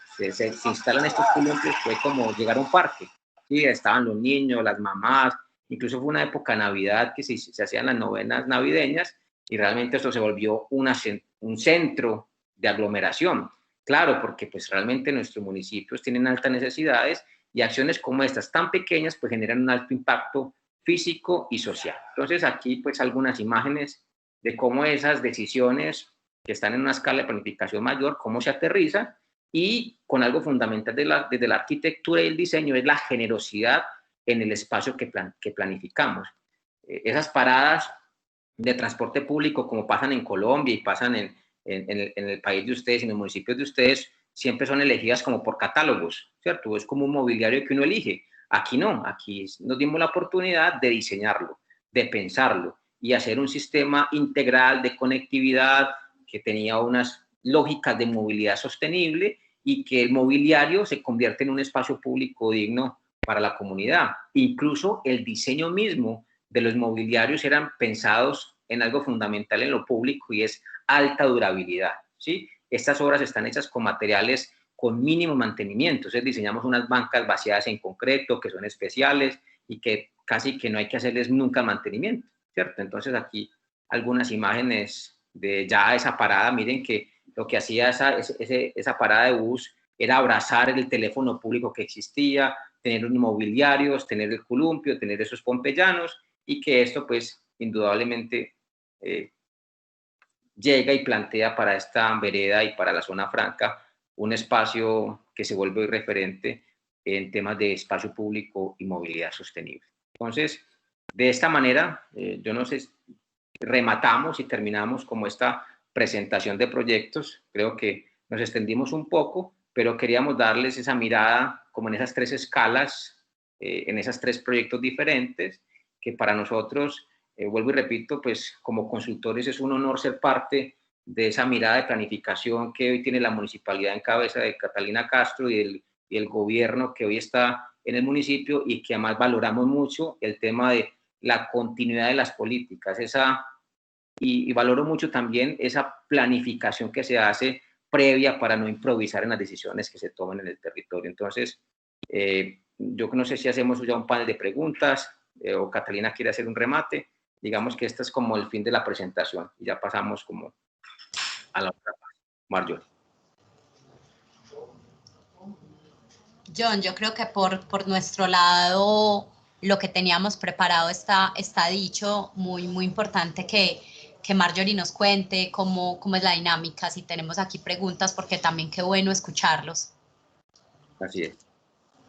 instalan estos columpios fue como llegar a un parque, ¿sí? Estaban los niños, las mamás, incluso fue una época de Navidad que se hacían las novenas navideñas, y realmente esto se volvió un centro de aglomeración. Claro, porque pues realmente nuestros municipios tienen altas necesidades, y acciones como estas tan pequeñas pues generan un alto impacto físico y social. Entonces aquí pues algunas imágenes de cómo esas decisiones que están en una escala de planificación mayor, cómo se aterrizan, y con algo fundamental desde la arquitectura y el diseño es la generosidad en el espacio que planificamos. Esas paradas de transporte público, como pasan en Colombia y pasan en el país de ustedes, en los municipios de ustedes, siempre son elegidas como por catálogos, ¿cierto? Es como un mobiliario que uno elige. Aquí no, aquí nos dimos la oportunidad de diseñarlo, de pensarlo y hacer un sistema integral de conectividad que tenía unas lógicas de movilidad sostenible y que el mobiliario se convierte en un espacio público digno para la comunidad. Incluso el diseño mismo de los mobiliarios eran pensados en algo fundamental en lo público y es alta durabilidad, ¿sí? Estas obras están hechas con materiales con mínimo mantenimiento, entonces diseñamos unas bancas vaciadas en concreto que son especiales y que casi que no hay que hacerles nunca mantenimiento, ¿cierto? Entonces aquí algunas imágenes de ya esa parada, miren que lo que hacía esa parada de bus era abrazar el teléfono público que existía, tener unos mobiliarios, tener el columpio, tener esos pompeyanos, y que esto pues indudablemente llega y plantea para esta vereda y para la zona franca un espacio que se vuelve referente en temas de espacio público y movilidad sostenible. Entonces, de esta manera, yo no sé, rematamos y terminamos como esta presentación de proyectos. Creo que nos extendimos un poco, pero queríamos darles esa mirada como en esas tres escalas, en esos tres proyectos diferentes, que para nosotros, vuelvo y repito, pues como consultores es un honor ser parte de esa mirada de planificación que hoy tiene la municipalidad en cabeza de Catalina Castro y el gobierno que hoy está en el municipio, y que además valoramos mucho el tema de la continuidad de las políticas, y valoro mucho también esa planificación que se hace previa para no improvisar en las decisiones que se toman en el territorio. Entonces, yo no sé si hacemos ya un panel de preguntas o Catalina quiere hacer un remate. Digamos que este es como el fin de la presentación y ya pasamos como a la otra parte. Marjorie. John, yo creo que por nuestro lado lo que teníamos preparado está dicho. Muy importante que Marjorie nos cuente cómo es la dinámica, si tenemos aquí preguntas, porque también qué bueno escucharlos. Así es.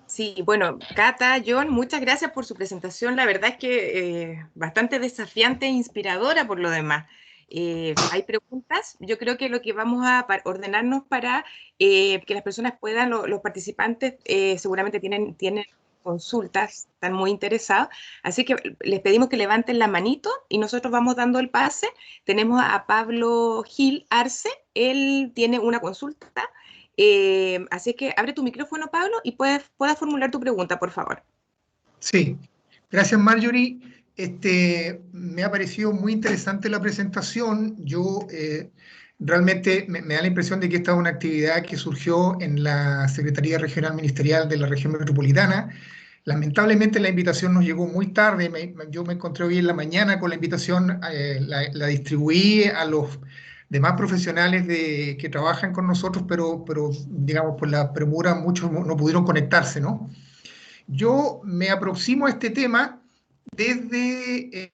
Sí, bueno, Cata, John, muchas gracias por su presentación. La verdad es que bastante desafiante e inspiradora por lo demás. ¿Hay preguntas? Yo creo que lo que vamos a ordenarnos para que las personas puedan, los participantes seguramente tienen consultas, están muy interesados, así que les pedimos que levanten la manito y nosotros vamos dando el pase. Tenemos a Pablo Gil Arce, él tiene una consulta. Así que abre tu micrófono, Pablo, y puedes formular tu pregunta, por favor. Sí, gracias, Marjorie. Me ha parecido muy interesante la presentación. Yo realmente me da la impresión de que esta es una actividad que surgió en la Secretaría Regional Ministerial de la Región Metropolitana. Lamentablemente la invitación nos llegó muy tarde. Yo me encontré hoy en la mañana con la invitación, la distribuí a los demás profesionales que trabajan con nosotros, pero digamos por la premura muchos no pudieron conectarse, ¿no? Yo me aproximo a este tema desde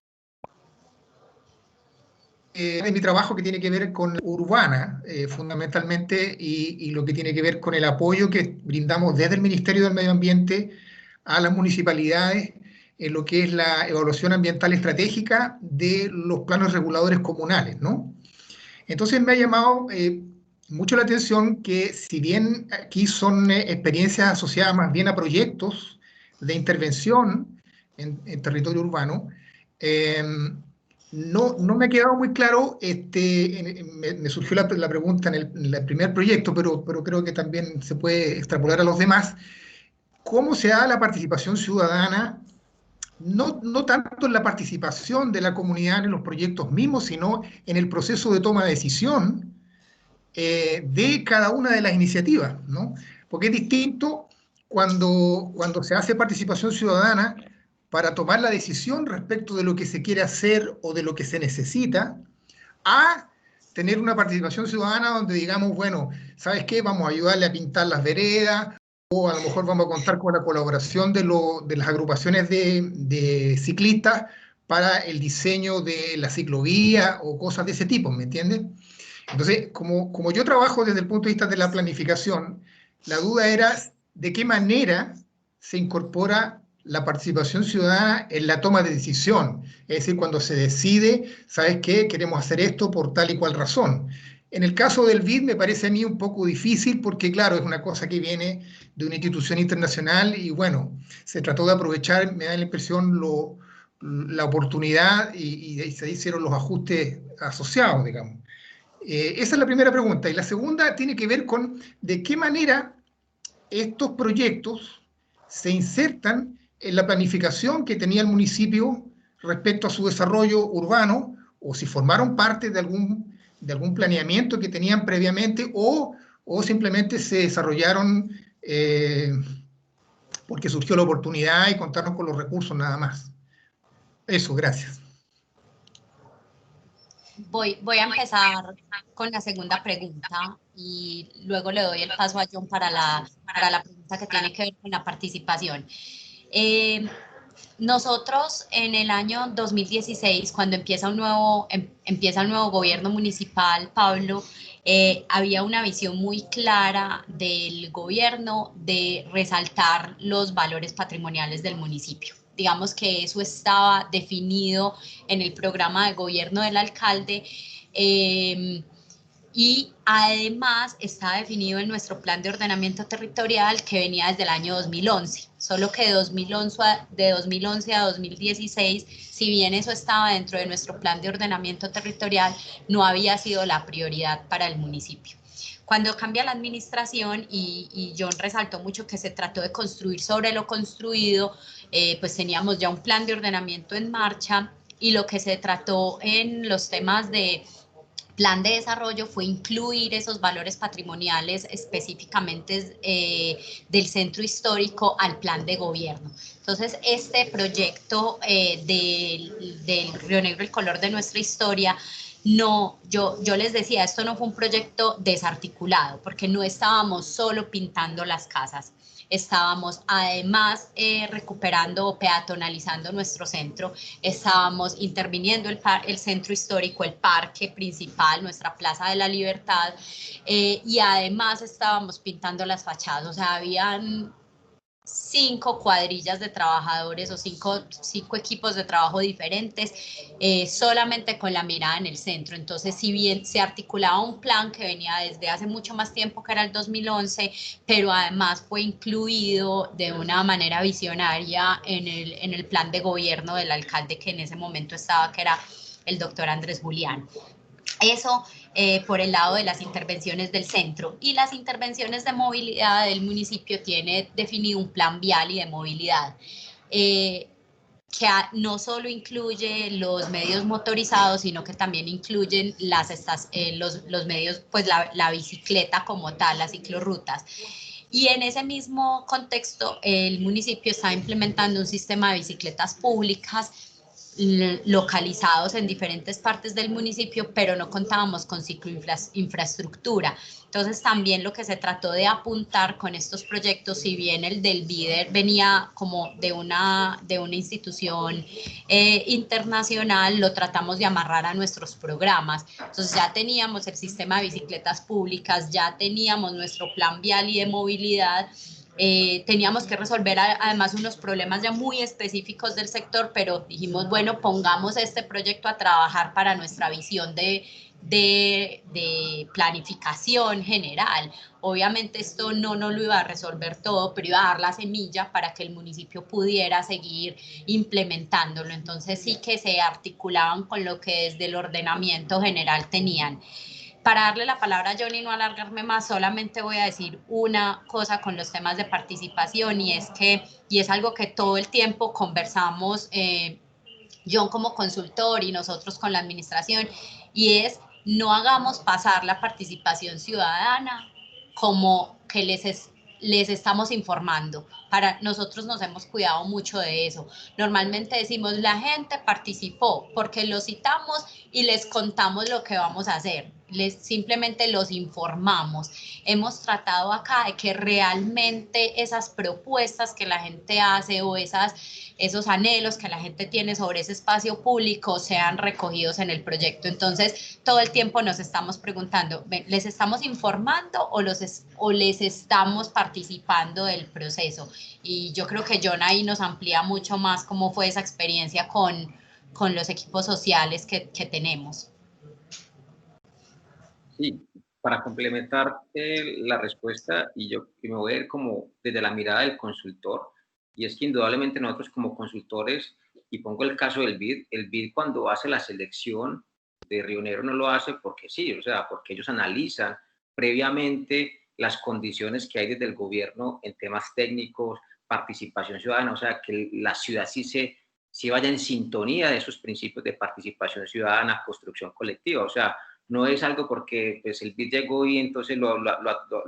mi trabajo, que tiene que ver con urbana, fundamentalmente, y lo que tiene que ver con el apoyo que brindamos desde el Ministerio del Medio Ambiente a las municipalidades en lo que es la evaluación ambiental estratégica de los planos reguladores comunales, ¿no? Entonces me ha llamado mucho la atención que, si bien aquí son experiencias asociadas más bien a proyectos de intervención en territorio urbano, no me ha quedado muy claro. Me surgió la pregunta en el primer proyecto, pero creo que también se puede extrapolar a los demás. ¿Cómo se da la participación ciudadana? No tanto en la participación de la comunidad en los proyectos mismos, sino en el proceso de toma de decisión de cada una de las iniciativas, ¿no? Porque es distinto cuando se hace participación ciudadana para tomar la decisión respecto de lo que se quiere hacer o de lo que se necesita, a tener una participación ciudadana donde digamos, bueno, ¿sabes qué? Vamos a ayudarle a pintar las veredas, o a lo mejor vamos a contar con la colaboración de las agrupaciones de ciclistas para el diseño de la ciclovía o cosas de ese tipo, ¿me entiendes? Entonces, como yo trabajo desde el punto de vista de la planificación, la duda era de qué manera se incorpora la participación ciudadana en la toma de decisión. Es decir, cuando se decide, ¿sabes qué? Queremos hacer esto por tal y cual razón. En el caso del BID me parece a mí un poco difícil porque, claro, es una cosa que viene de una institución internacional y, bueno, se trató de aprovechar, me da la impresión, la oportunidad y se hicieron los ajustes asociados, digamos. Esa es la primera pregunta. Y la segunda tiene que ver con de qué manera estos proyectos se insertan en la planificación que tenía el municipio respecto a su desarrollo urbano, o si formaron parte de algún planeamiento que tenían previamente, o simplemente se desarrollaron porque surgió la oportunidad y contaron con los recursos nada más. Eso, gracias. Voy a empezar con la segunda pregunta y luego le doy el paso a John para la pregunta que tiene que ver con la participación. Nosotros en el año 2016, cuando empieza un nuevo gobierno municipal, Pablo, había una visión muy clara del gobierno de resaltar los valores patrimoniales del municipio. Digamos que eso estaba definido en el programa de gobierno del alcalde. Y además está definido en nuestro plan de ordenamiento territorial que venía desde el año 2011, solo que de 2011 a 2016, si bien eso estaba dentro de nuestro plan de ordenamiento territorial, no había sido la prioridad para el municipio. Cuando cambia la administración y John resaltó mucho que se trató de construir sobre lo construido, pues teníamos ya un plan de ordenamiento en marcha y lo que se trató en los temas de plan de desarrollo fue incluir esos valores patrimoniales específicamente del centro histórico al plan de gobierno. Entonces, este proyecto del Río Negro, el color de nuestra historia, no, yo les decía, esto no fue un proyecto desarticulado, porque no estábamos solo pintando las casas. Estábamos además recuperando o peatonalizando nuestro centro, estábamos interviniendo el centro histórico, el parque principal, nuestra Plaza de la Libertad, y además estábamos pintando las fachadas, o sea, habían 5 cuadrillas de trabajadores o cinco equipos de trabajo diferentes, solamente con la mirada en el centro. Entonces, si bien se articulaba un plan que venía desde hace mucho más tiempo, que era el 2011, pero además fue incluido de una manera visionaria en el plan de gobierno del alcalde que en ese momento estaba, que era el doctor Andrés Julián. Eso por el lado de las intervenciones del centro. Y las intervenciones de movilidad del municipio tiene definido un plan vial y de movilidad que no solo incluye los medios motorizados, sino que también incluyen los medios, pues la bicicleta como tal, las ciclorrutas. Y en ese mismo contexto, el municipio está implementando un sistema de bicicletas públicas localizados en diferentes partes del municipio, pero no contábamos con cicloinfraestructura. Entonces también lo que se trató de apuntar con estos proyectos, si bien el del BIDER venía como de una institución internacional, lo tratamos de amarrar a nuestros programas. Entonces ya teníamos el sistema de bicicletas públicas, ya teníamos nuestro plan vial y de movilidad. Teníamos que resolver además unos problemas ya muy específicos del sector, pero dijimos, bueno, pongamos este proyecto a trabajar para nuestra visión de planificación general. Obviamente esto no lo iba a resolver todo, pero iba a dar la semilla para que el municipio pudiera seguir implementándolo. Entonces sí que se articulaban con lo que desde el ordenamiento general tenían. Para darle la palabra a John y no alargarme más, solamente voy a decir una cosa con los temas de participación, y es algo que todo el tiempo conversamos, John como consultor y nosotros con la administración, y es: no hagamos pasar la participación ciudadana como que les estamos informando. Para nosotros nos hemos cuidado mucho de eso. Normalmente decimos, la gente participó porque lo citamos y les contamos lo que vamos a hacer. simplemente los informamos. Hemos tratado acá de que realmente esas propuestas que la gente hace o esos anhelos que la gente tiene sobre ese espacio público sean recogidos en el proyecto. Entonces, todo el tiempo nos estamos preguntando, ¿les estamos informando o les estamos participando del proceso? Y yo creo que John ahí nos amplía mucho más cómo fue esa experiencia con los equipos sociales que tenemos. Sí, para complementar la respuesta, y yo me voy a ir como desde la mirada del consultor, y es que indudablemente nosotros como consultores, y pongo el caso del BID, el BID cuando hace la selección de Río Negro no lo hace porque sí, o sea, porque ellos analizan previamente las condiciones que hay desde el gobierno en temas técnicos, participación ciudadana, o sea, que la ciudad sí vaya en sintonía de esos principios de participación ciudadana, construcción colectiva, o sea, no es algo porque pues, el BID llegó y entonces lo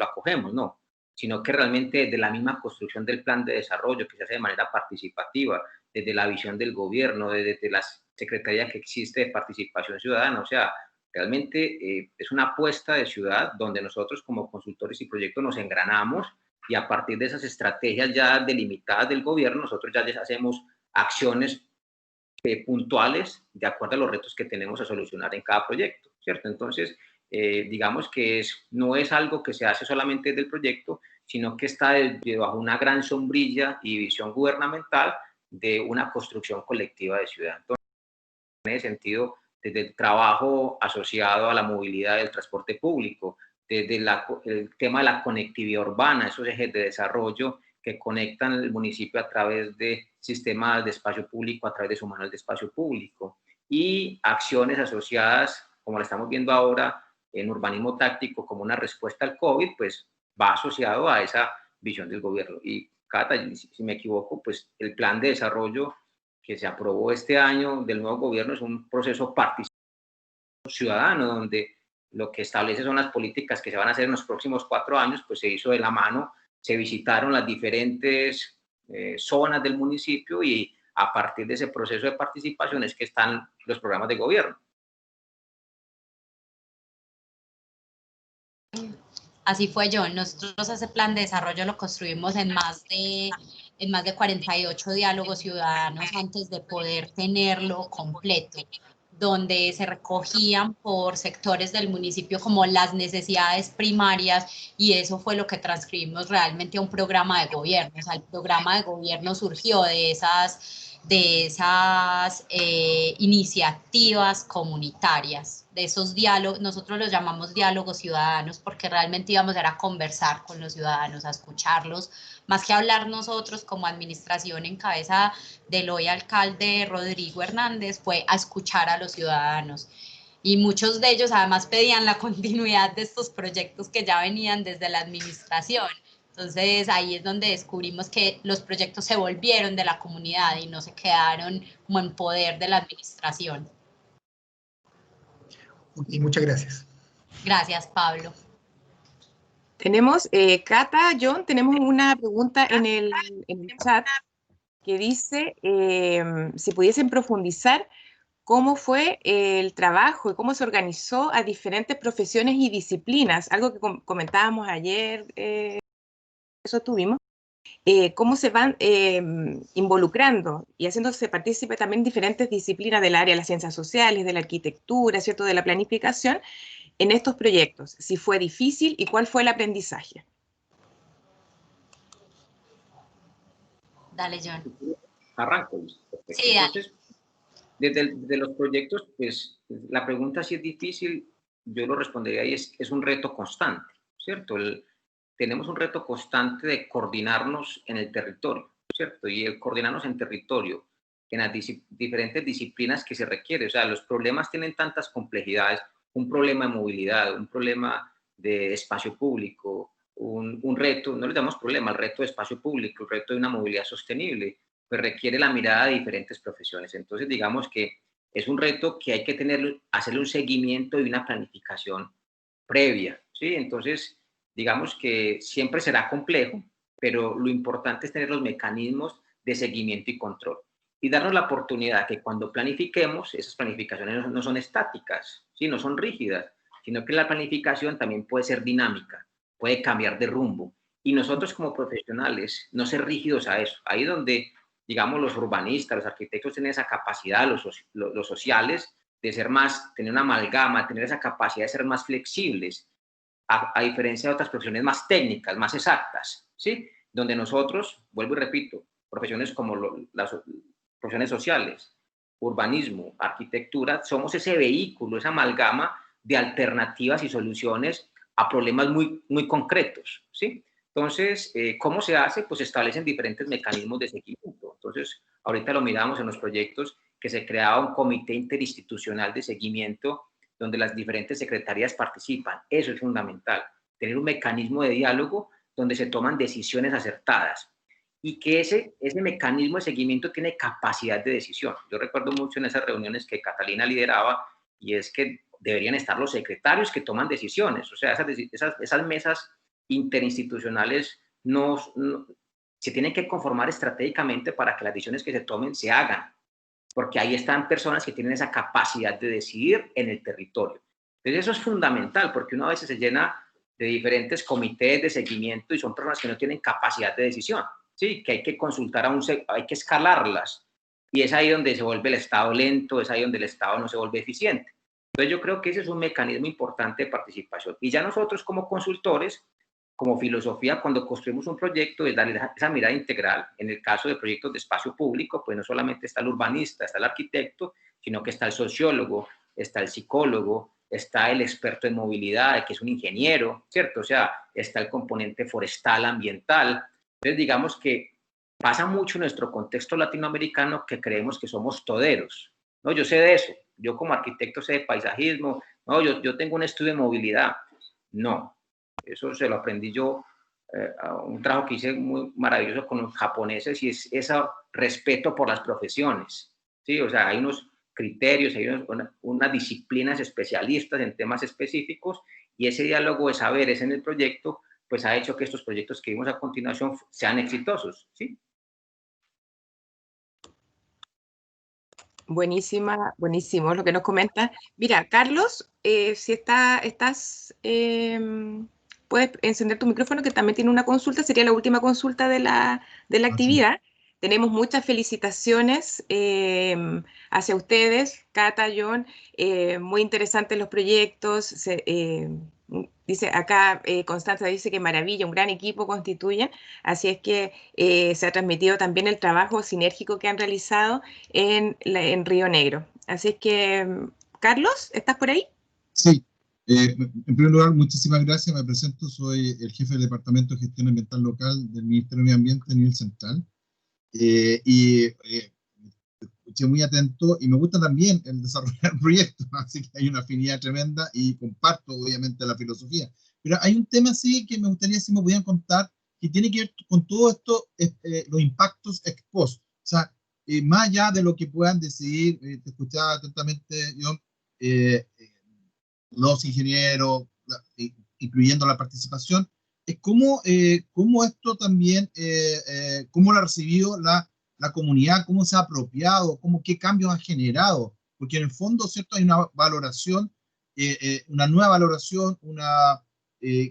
acogemos, no, sino que realmente desde la misma construcción del plan de desarrollo que se hace de manera participativa, desde la visión del gobierno, desde la secretaría que existe de participación ciudadana, o sea, realmente es una apuesta de ciudad donde nosotros como consultores y proyectos nos engranamos y a partir de esas estrategias ya delimitadas del gobierno, nosotros ya hacemos acciones puntuales de acuerdo a los retos que tenemos a solucionar en cada proyecto, ¿cierto? Entonces, digamos que no es algo que se hace solamente del proyecto, sino que está bajo una gran sombrilla y visión gubernamental de una construcción colectiva de ciudad. Entonces, en ese sentido, desde el trabajo asociado a la movilidad del transporte público, desde el tema de la conectividad urbana, esos ejes de desarrollo que conectan el municipio a través de sistemas de espacio público, a través de su manual de espacio público, y acciones asociadas, como la estamos viendo ahora, en urbanismo táctico como una respuesta al COVID, pues va asociado a esa visión del gobierno. Y Cata, si me equivoco, pues el plan de desarrollo que se aprobó este año del nuevo gobierno es un proceso participativo ciudadano, donde lo que establece son las políticas que se van a hacer en los próximos 4 años, pues se hizo de la mano, se visitaron las diferentes zonas del municipio y a partir de ese proceso de participación es que están los programas de gobierno. Así fue, John. Nosotros ese plan de desarrollo lo construimos en más de 48 diálogos ciudadanos antes de poder tenerlo completo, donde se recogían por sectores del municipio como las necesidades primarias y eso fue lo que transcribimos realmente a un programa de gobierno. O sea, el programa de gobierno surgió de esas iniciativas comunitarias, de esos diálogos. Nosotros los llamamos diálogos ciudadanos porque realmente íbamos a conversar con los ciudadanos, a escucharlos, más que hablar nosotros como administración en cabeza del hoy alcalde Rodrigo Hernández, fue a escuchar a los ciudadanos. Y muchos de ellos además pedían la continuidad de estos proyectos que ya venían desde la administración. Entonces ahí es donde descubrimos que los proyectos se volvieron de la comunidad y no se quedaron como en poder de la administración. Y muchas gracias. Gracias, Pablo. Tenemos, Cata, John, tenemos una pregunta en el chat que dice si pudiesen profundizar cómo fue el trabajo y cómo se organizó a diferentes profesiones y disciplinas, algo que comentábamos ayer, eso tuvimos, cómo se van involucrando y haciéndose partícipe también diferentes disciplinas del área de las ciencias sociales, de la arquitectura, ¿cierto?, de la planificación, en estos proyectos, si fue difícil y cuál fue el aprendizaje. Dale, John. Arranco. Sí, entonces, desde los proyectos, pues la pregunta si es difícil, yo lo respondería y es un reto constante, ¿cierto? Tenemos un reto constante de coordinarnos en el territorio, ¿cierto? Y el coordinarnos en territorio, en las diferentes disciplinas que se requiere. O sea, los problemas tienen tantas complejidades, un problema de movilidad, un problema de espacio público, un reto, no le llamamos problema, el reto de espacio público, el reto de una movilidad sostenible, pues requiere la mirada de diferentes profesiones. Entonces, digamos que es un reto que hay que hacerle un seguimiento y una planificación previa, ¿sí? Entonces, digamos que siempre será complejo, pero lo importante es tener los mecanismos de seguimiento y control y darnos la oportunidad que cuando planifiquemos, esas planificaciones no son estáticas, ¿sí? No son rígidas, sino que la planificación también puede ser dinámica, puede cambiar de rumbo. Y nosotros como profesionales, no ser rígidos a eso. Ahí donde, digamos, los urbanistas, los arquitectos tienen esa capacidad, los sociales, de ser más, tener una amalgama, tener esa capacidad de ser más flexibles, a diferencia de otras profesiones más técnicas, más exactas, ¿sí? Donde nosotros, vuelvo y repito, profesiones como las profesiones sociales, urbanismo, arquitectura, somos ese vehículo, esa amalgama de alternativas y soluciones a problemas muy concretos, ¿sí? Entonces, ¿cómo se hace? Pues se establecen diferentes mecanismos de seguimiento. Entonces, ahorita lo miramos en los proyectos que se creaba un comité interinstitucional de seguimiento donde las diferentes secretarías participan. Eso es fundamental, tener un mecanismo de diálogo donde se toman decisiones acertadas y que ese mecanismo de seguimiento tiene capacidad de decisión. Yo recuerdo mucho en esas reuniones que Catalina lideraba, y es que deberían estar los secretarios que toman decisiones. O sea, esas mesas interinstitucionales se tienen que conformar estratégicamente para que las decisiones que se tomen se hagan, porque ahí están personas que tienen esa capacidad de decidir en el territorio. Entonces eso es fundamental, porque uno a veces se llena de diferentes comités de seguimiento y son personas que no tienen capacidad de decisión, ¿sí? Que hay que consultar hay que escalarlas, y es ahí donde se vuelve el Estado lento, es ahí donde el Estado no se vuelve eficiente. Entonces yo creo que ese es un mecanismo importante de participación. Y ya nosotros como consultores, como filosofía, cuando construimos un proyecto, es darle esa mirada integral. En el caso de proyectos de espacio público, pues no solamente está el urbanista, está el arquitecto, sino que está el sociólogo, está el psicólogo, está el experto en movilidad, que es un ingeniero, ¿cierto? O sea, está el componente forestal, ambiental. Entonces, digamos que pasa mucho en nuestro contexto latinoamericano que creemos que somos toderos. No, yo sé de eso. Yo como arquitecto sé de paisajismo. No, yo tengo un estudio de movilidad. No, eso se lo aprendí yo a un trabajo que hice muy maravilloso con los japoneses, y es ese respeto por las profesiones, ¿sí? O sea, hay unos criterios, hay unas disciplinas especialistas en temas específicos, y ese diálogo de saberes en el proyecto pues ha hecho que estos proyectos que vimos a continuación sean exitosos, ¿sí? Buenísimo lo que nos comenta. Mira, Carlos, si puedes encender tu micrófono, que también tiene una consulta, sería la última consulta de la actividad. Tenemos muchas felicitaciones hacia ustedes, Cata, John, muy interesantes los proyectos. Dice acá, Constanza dice que maravilla, un gran equipo constituyen, así es que se ha transmitido también el trabajo sinérgico que han realizado en Río Negro. Así es que, Carlos, ¿estás por ahí? Sí, en primer lugar, muchísimas gracias. Me presento, soy el jefe del Departamento de Gestión Ambiental Local del Ministerio de Medio Ambiente a nivel central. Escuché muy atento y me gusta también el desarrollar proyectos, así que hay una afinidad tremenda y comparto obviamente la filosofía. Pero hay un tema sí que me gustaría si me pudieran contar que tiene que ver con todo esto, los impactos ex post. O sea, más allá de lo que puedan decidir, te escuchaba atentamente, John, los ingenieros, incluyendo la participación, es cómo esto también, cómo lo ha recibido la comunidad, cómo se ha apropiado, qué cambios ha generado, porque en el fondo, ¿cierto? Hay una valoración, una nueva valoración,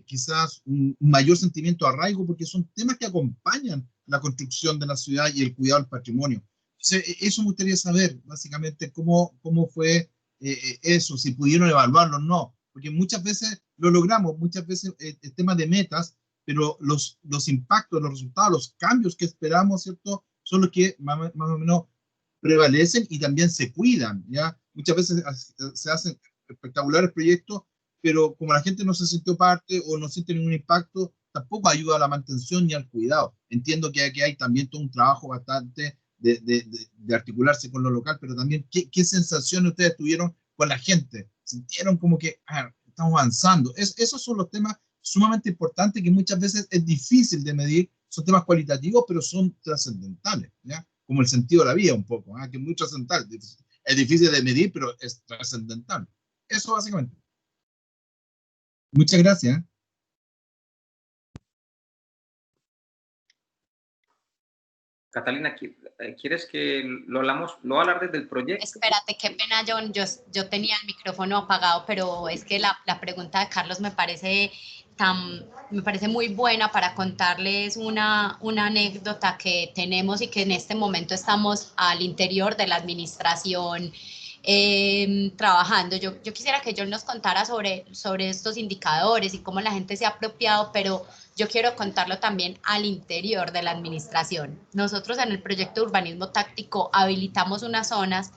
quizás un mayor sentimiento de arraigo, porque son temas que acompañan la construcción de la ciudad y el cuidado del patrimonio. Entonces, eso me gustaría saber, básicamente, cómo fue eso, si pudieron evaluarlo o no, porque muchas veces lo logramos, muchas veces el tema de metas, pero los impactos, los resultados, los cambios que esperamos, ¿cierto? Son los que más o menos prevalecen y también se cuidan, ¿ya? Muchas veces se hacen espectaculares proyectos, pero como la gente no se sintió parte o no siente ningún impacto, tampoco ayuda a la mantención ni al cuidado. Entiendo que aquí hay también todo un trabajo bastante de articularse con lo local, pero también qué sensaciones ustedes tuvieron con la gente. ¿Sintieron como que estamos avanzando? Esos son los temas sumamente importantes que muchas veces es difícil de medir. Son temas cualitativos, pero son trascendentales, ¿ya? Como el sentido de la vida un poco, que es muy trascendental. Es difícil de medir, pero es trascendental. Eso básicamente. Muchas gracias. Catalina, ¿quieres que lo hablamos? ¿Lo voy a hablar desde el proyecto? Espérate, qué pena, John. Yo tenía el micrófono apagado, pero es que la pregunta de Carlos me parece muy buena para contarles una anécdota que tenemos y que en este momento estamos al interior de la administración trabajando. Yo quisiera que John nos contara sobre estos indicadores y cómo la gente se ha apropiado, pero yo quiero contarlo también al interior de la administración. Nosotros en el proyecto de urbanismo táctico habilitamos unas zonas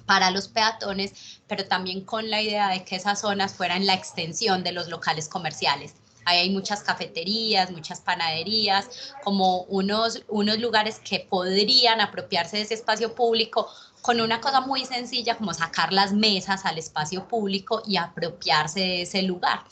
para los peatones, pero también con la idea de que esas zonas fueran la extensión de los locales comerciales. Ahí hay muchas cafeterías, muchas panaderías, como unos lugares que podrían apropiarse de ese espacio público con una cosa muy sencilla como sacar las mesas al espacio público y apropiarse de ese lugar.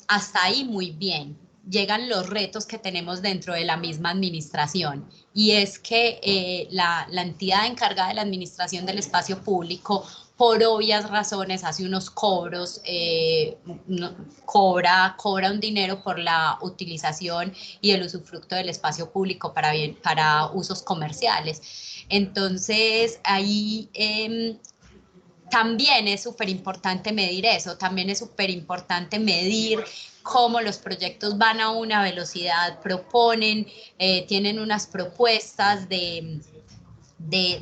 Hasta ahí muy bien. Llegan los retos que tenemos dentro de la misma administración, y es que la entidad encargada de la administración del espacio público, por obvias razones, hace unos cobros, cobra un dinero por la utilización y el usufructo del espacio público para usos comerciales. Entonces, ahí también es súper importante medir eso, también es súper importante medir cómo los proyectos van a una velocidad, proponen, tienen unas propuestas de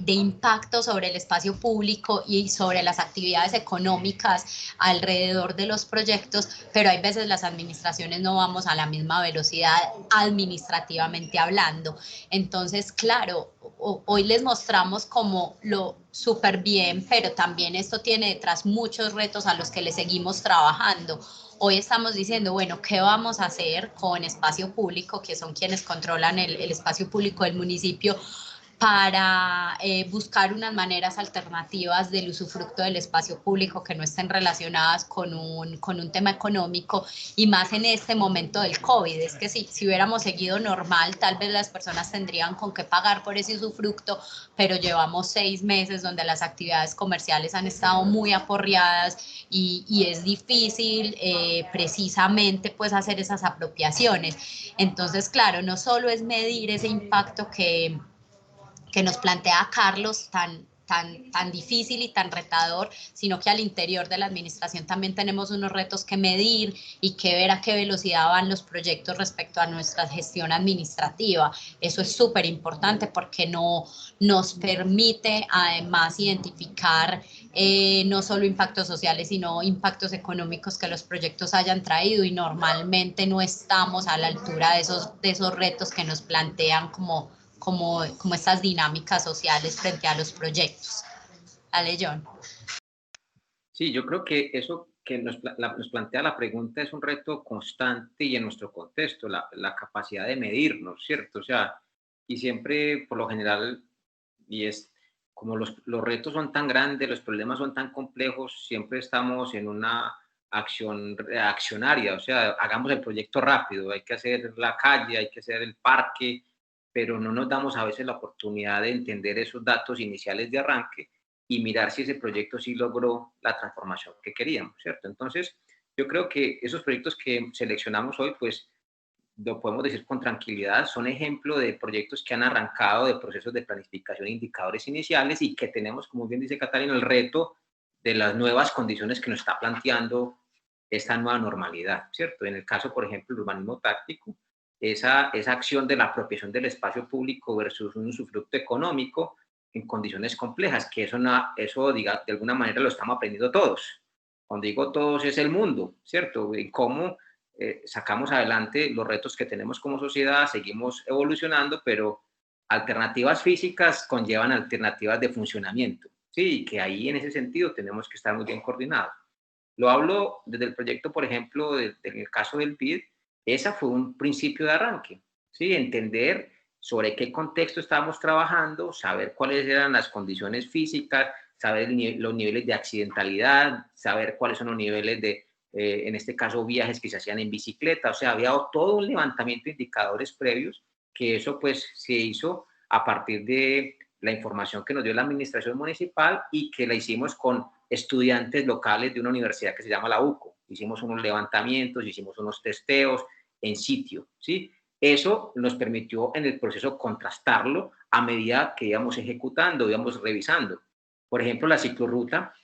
impacto sobre el espacio público y sobre las actividades económicas alrededor de los proyectos, pero hay veces las administraciones no vamos a la misma velocidad administrativamente hablando. Entonces, claro, hoy les mostramos como lo súper bien, pero también esto tiene detrás muchos retos a los que le seguimos trabajando. Hoy estamos diciendo, bueno, ¿qué vamos a hacer con espacio público, que son quienes controlan el espacio público del municipio, para buscar unas maneras alternativas del usufructo del espacio público que no estén relacionadas con un tema económico, y más en este momento del COVID? Es que si hubiéramos seguido normal, tal vez las personas tendrían con qué pagar por ese usufructo, pero llevamos 6 meses donde las actividades comerciales han estado muy aporreadas y es difícil precisamente pues hacer esas apropiaciones. Entonces, claro, no solo es medir ese impacto que nos plantea Carlos, tan difícil y tan retador, sino que al interior de la administración también tenemos unos retos que medir y que ver a qué velocidad van los proyectos respecto a nuestra gestión administrativa. Eso es súper importante porque nos permite además identificar no solo impactos sociales, sino impactos económicos que los proyectos hayan traído, y normalmente no estamos a la altura de esos retos que nos plantean como estas dinámicas sociales frente a los proyectos. Dale, John. Sí, yo creo que eso que nos plantea la pregunta es un reto constante y en nuestro contexto, la capacidad de medirnos, ¿cierto? O sea, y siempre, por lo general, y es como los retos son tan grandes, los problemas son tan complejos, siempre estamos en una acción reaccionaria, o sea, hagamos el proyecto rápido, hay que hacer la calle, hay que hacer el parque, pero no nos damos a veces la oportunidad de entender esos datos iniciales de arranque y mirar si ese proyecto sí logró la transformación que queríamos, ¿cierto? Entonces, yo creo que esos proyectos que seleccionamos hoy, pues, lo podemos decir con tranquilidad, son ejemplo de proyectos que han arrancado de procesos de planificación e indicadores iniciales y que tenemos, como bien dice Catalina, el reto de las nuevas condiciones que nos está planteando esta nueva normalidad, ¿cierto? En el caso, por ejemplo, del urbanismo táctico, esa acción de la apropiación del espacio público versus un usufructo económico en condiciones complejas, que eso diga, de alguna manera lo estamos aprendiendo todos. Cuando digo todos es el mundo, ¿cierto? Y cómo sacamos adelante los retos que tenemos como sociedad, seguimos evolucionando, pero alternativas físicas conllevan alternativas de funcionamiento, ¿sí? Y que ahí en ese sentido tenemos que estar muy bien coordinados. Lo hablo desde el proyecto, por ejemplo, en el caso del PID, esa fue un principio de arranque, ¿sí? Entender sobre qué contexto estábamos trabajando, saber cuáles eran las condiciones físicas, saber los niveles de accidentalidad, saber cuáles son los niveles de, en este caso, viajes que se hacían en bicicleta. O sea, había todo un levantamiento de indicadores previos, que eso pues se hizo a partir de la información que nos dio la administración municipal y que la hicimos con estudiantes locales de una universidad que se llama la UCO. Hicimos unos levantamientos, hicimos unos testeos en sitio, ¿sí? Eso nos permitió en el proceso contrastarlo a medida que íbamos ejecutando, íbamos revisando. Por ejemplo, la ciclorruta,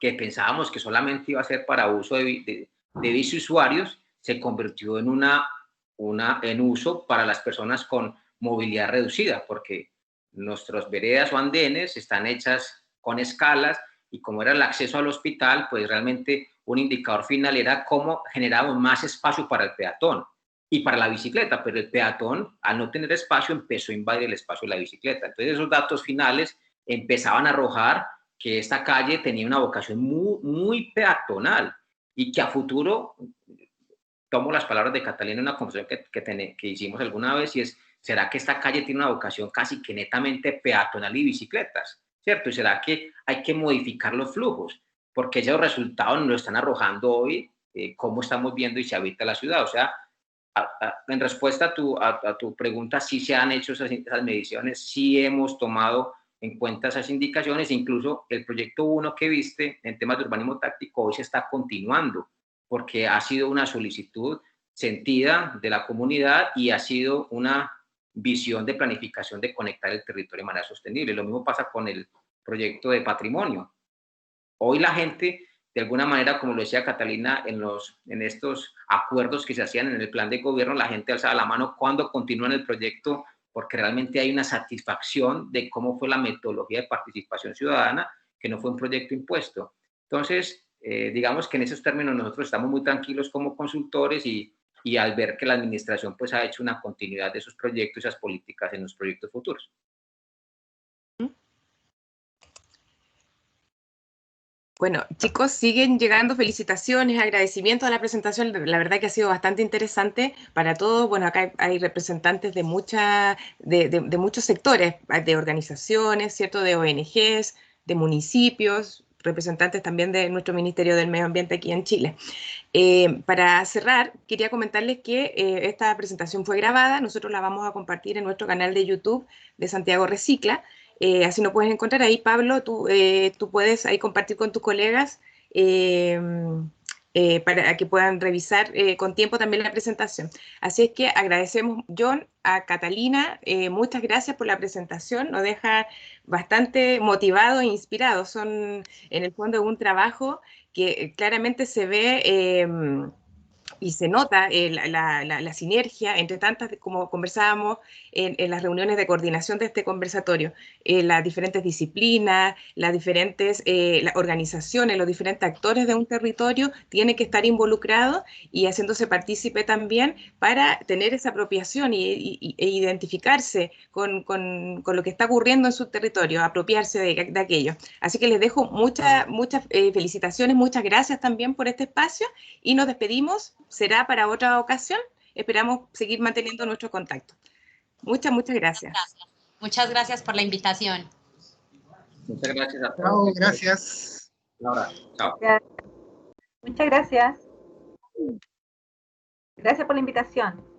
que pensábamos que solamente iba a ser para uso de biciusuarios, se convirtió en uso para las personas con movilidad reducida, porque nuestras veredas o andenes están hechas con escalas, y como era el acceso al hospital, pues realmente un indicador final era cómo generábamos más espacio para el peatón y para la bicicleta, pero el peatón, al no tener espacio, empezó a invadir el espacio de la bicicleta. Entonces esos datos finales empezaban a arrojar que esta calle tenía una vocación muy, muy peatonal, y que a futuro, tomo las palabras de Catalina en una conversación que hicimos alguna vez, y es, ¿será que esta calle tiene una vocación casi que netamente peatonal y bicicletas? ¿Cierto? ¿Y será que hay que modificar los flujos? Porque esos resultados nos lo están arrojando hoy, cómo estamos viendo y se habita la ciudad. O sea, en respuesta a tu pregunta, sí se han hecho esas mediciones, sí hemos tomado en cuenta esas indicaciones, incluso el proyecto 1 que viste en temas de urbanismo táctico hoy se está continuando, porque ha sido una solicitud sentida de la comunidad y ha sido una visión de planificación de conectar el territorio de manera sostenible. Lo mismo pasa con el proyecto de patrimonio. Hoy la gente, de alguna manera, como lo decía Catalina, en estos acuerdos que se hacían en el plan de gobierno, la gente alzaba la mano cuando continúan el proyecto, porque realmente hay una satisfacción de cómo fue la metodología de participación ciudadana, que no fue un proyecto impuesto. Entonces, digamos que en esos términos nosotros estamos muy tranquilos como consultores, y al ver que la administración pues ha hecho una continuidad de esos proyectos y esas políticas en los proyectos futuros. Bueno, chicos, siguen llegando felicitaciones, agradecimientos a la presentación. La verdad que ha sido bastante interesante para todos. Bueno, acá hay representantes de muchos sectores, de organizaciones, ¿cierto? De ONGs, de municipios, representantes también de nuestro Ministerio del Medio Ambiente aquí en Chile. Para cerrar, quería comentarles que esta presentación fue grabada. Nosotros la vamos a compartir en nuestro canal de YouTube de Santiago Recicla. Así nos puedes encontrar ahí, Pablo. Tú puedes ahí compartir con tus colegas para que puedan revisar con tiempo también la presentación. Así es que agradecemos, John, a Catalina. Muchas gracias por la presentación. Nos deja bastante motivados e inspirados. Son, en el fondo, un trabajo que claramente se ve y se nota la sinergia entre tantas, como conversábamos en las reuniones de coordinación de este conversatorio, las diferentes disciplinas, las diferentes las organizaciones, los diferentes actores de un territorio tienen que estar involucrados y haciéndose partícipe también para tener esa apropiación e identificarse con lo que está ocurriendo en su territorio, apropiarse de aquello. Así que les dejo muchas felicitaciones, muchas gracias también por este espacio, y nos despedimos. Será para otra ocasión. Esperamos seguir manteniendo nuestro contacto. Muchas gracias. Muchas gracias por la invitación. Muchas gracias a todos. Chao, gracias. Ahora, chao. Muchas gracias. Gracias por la invitación.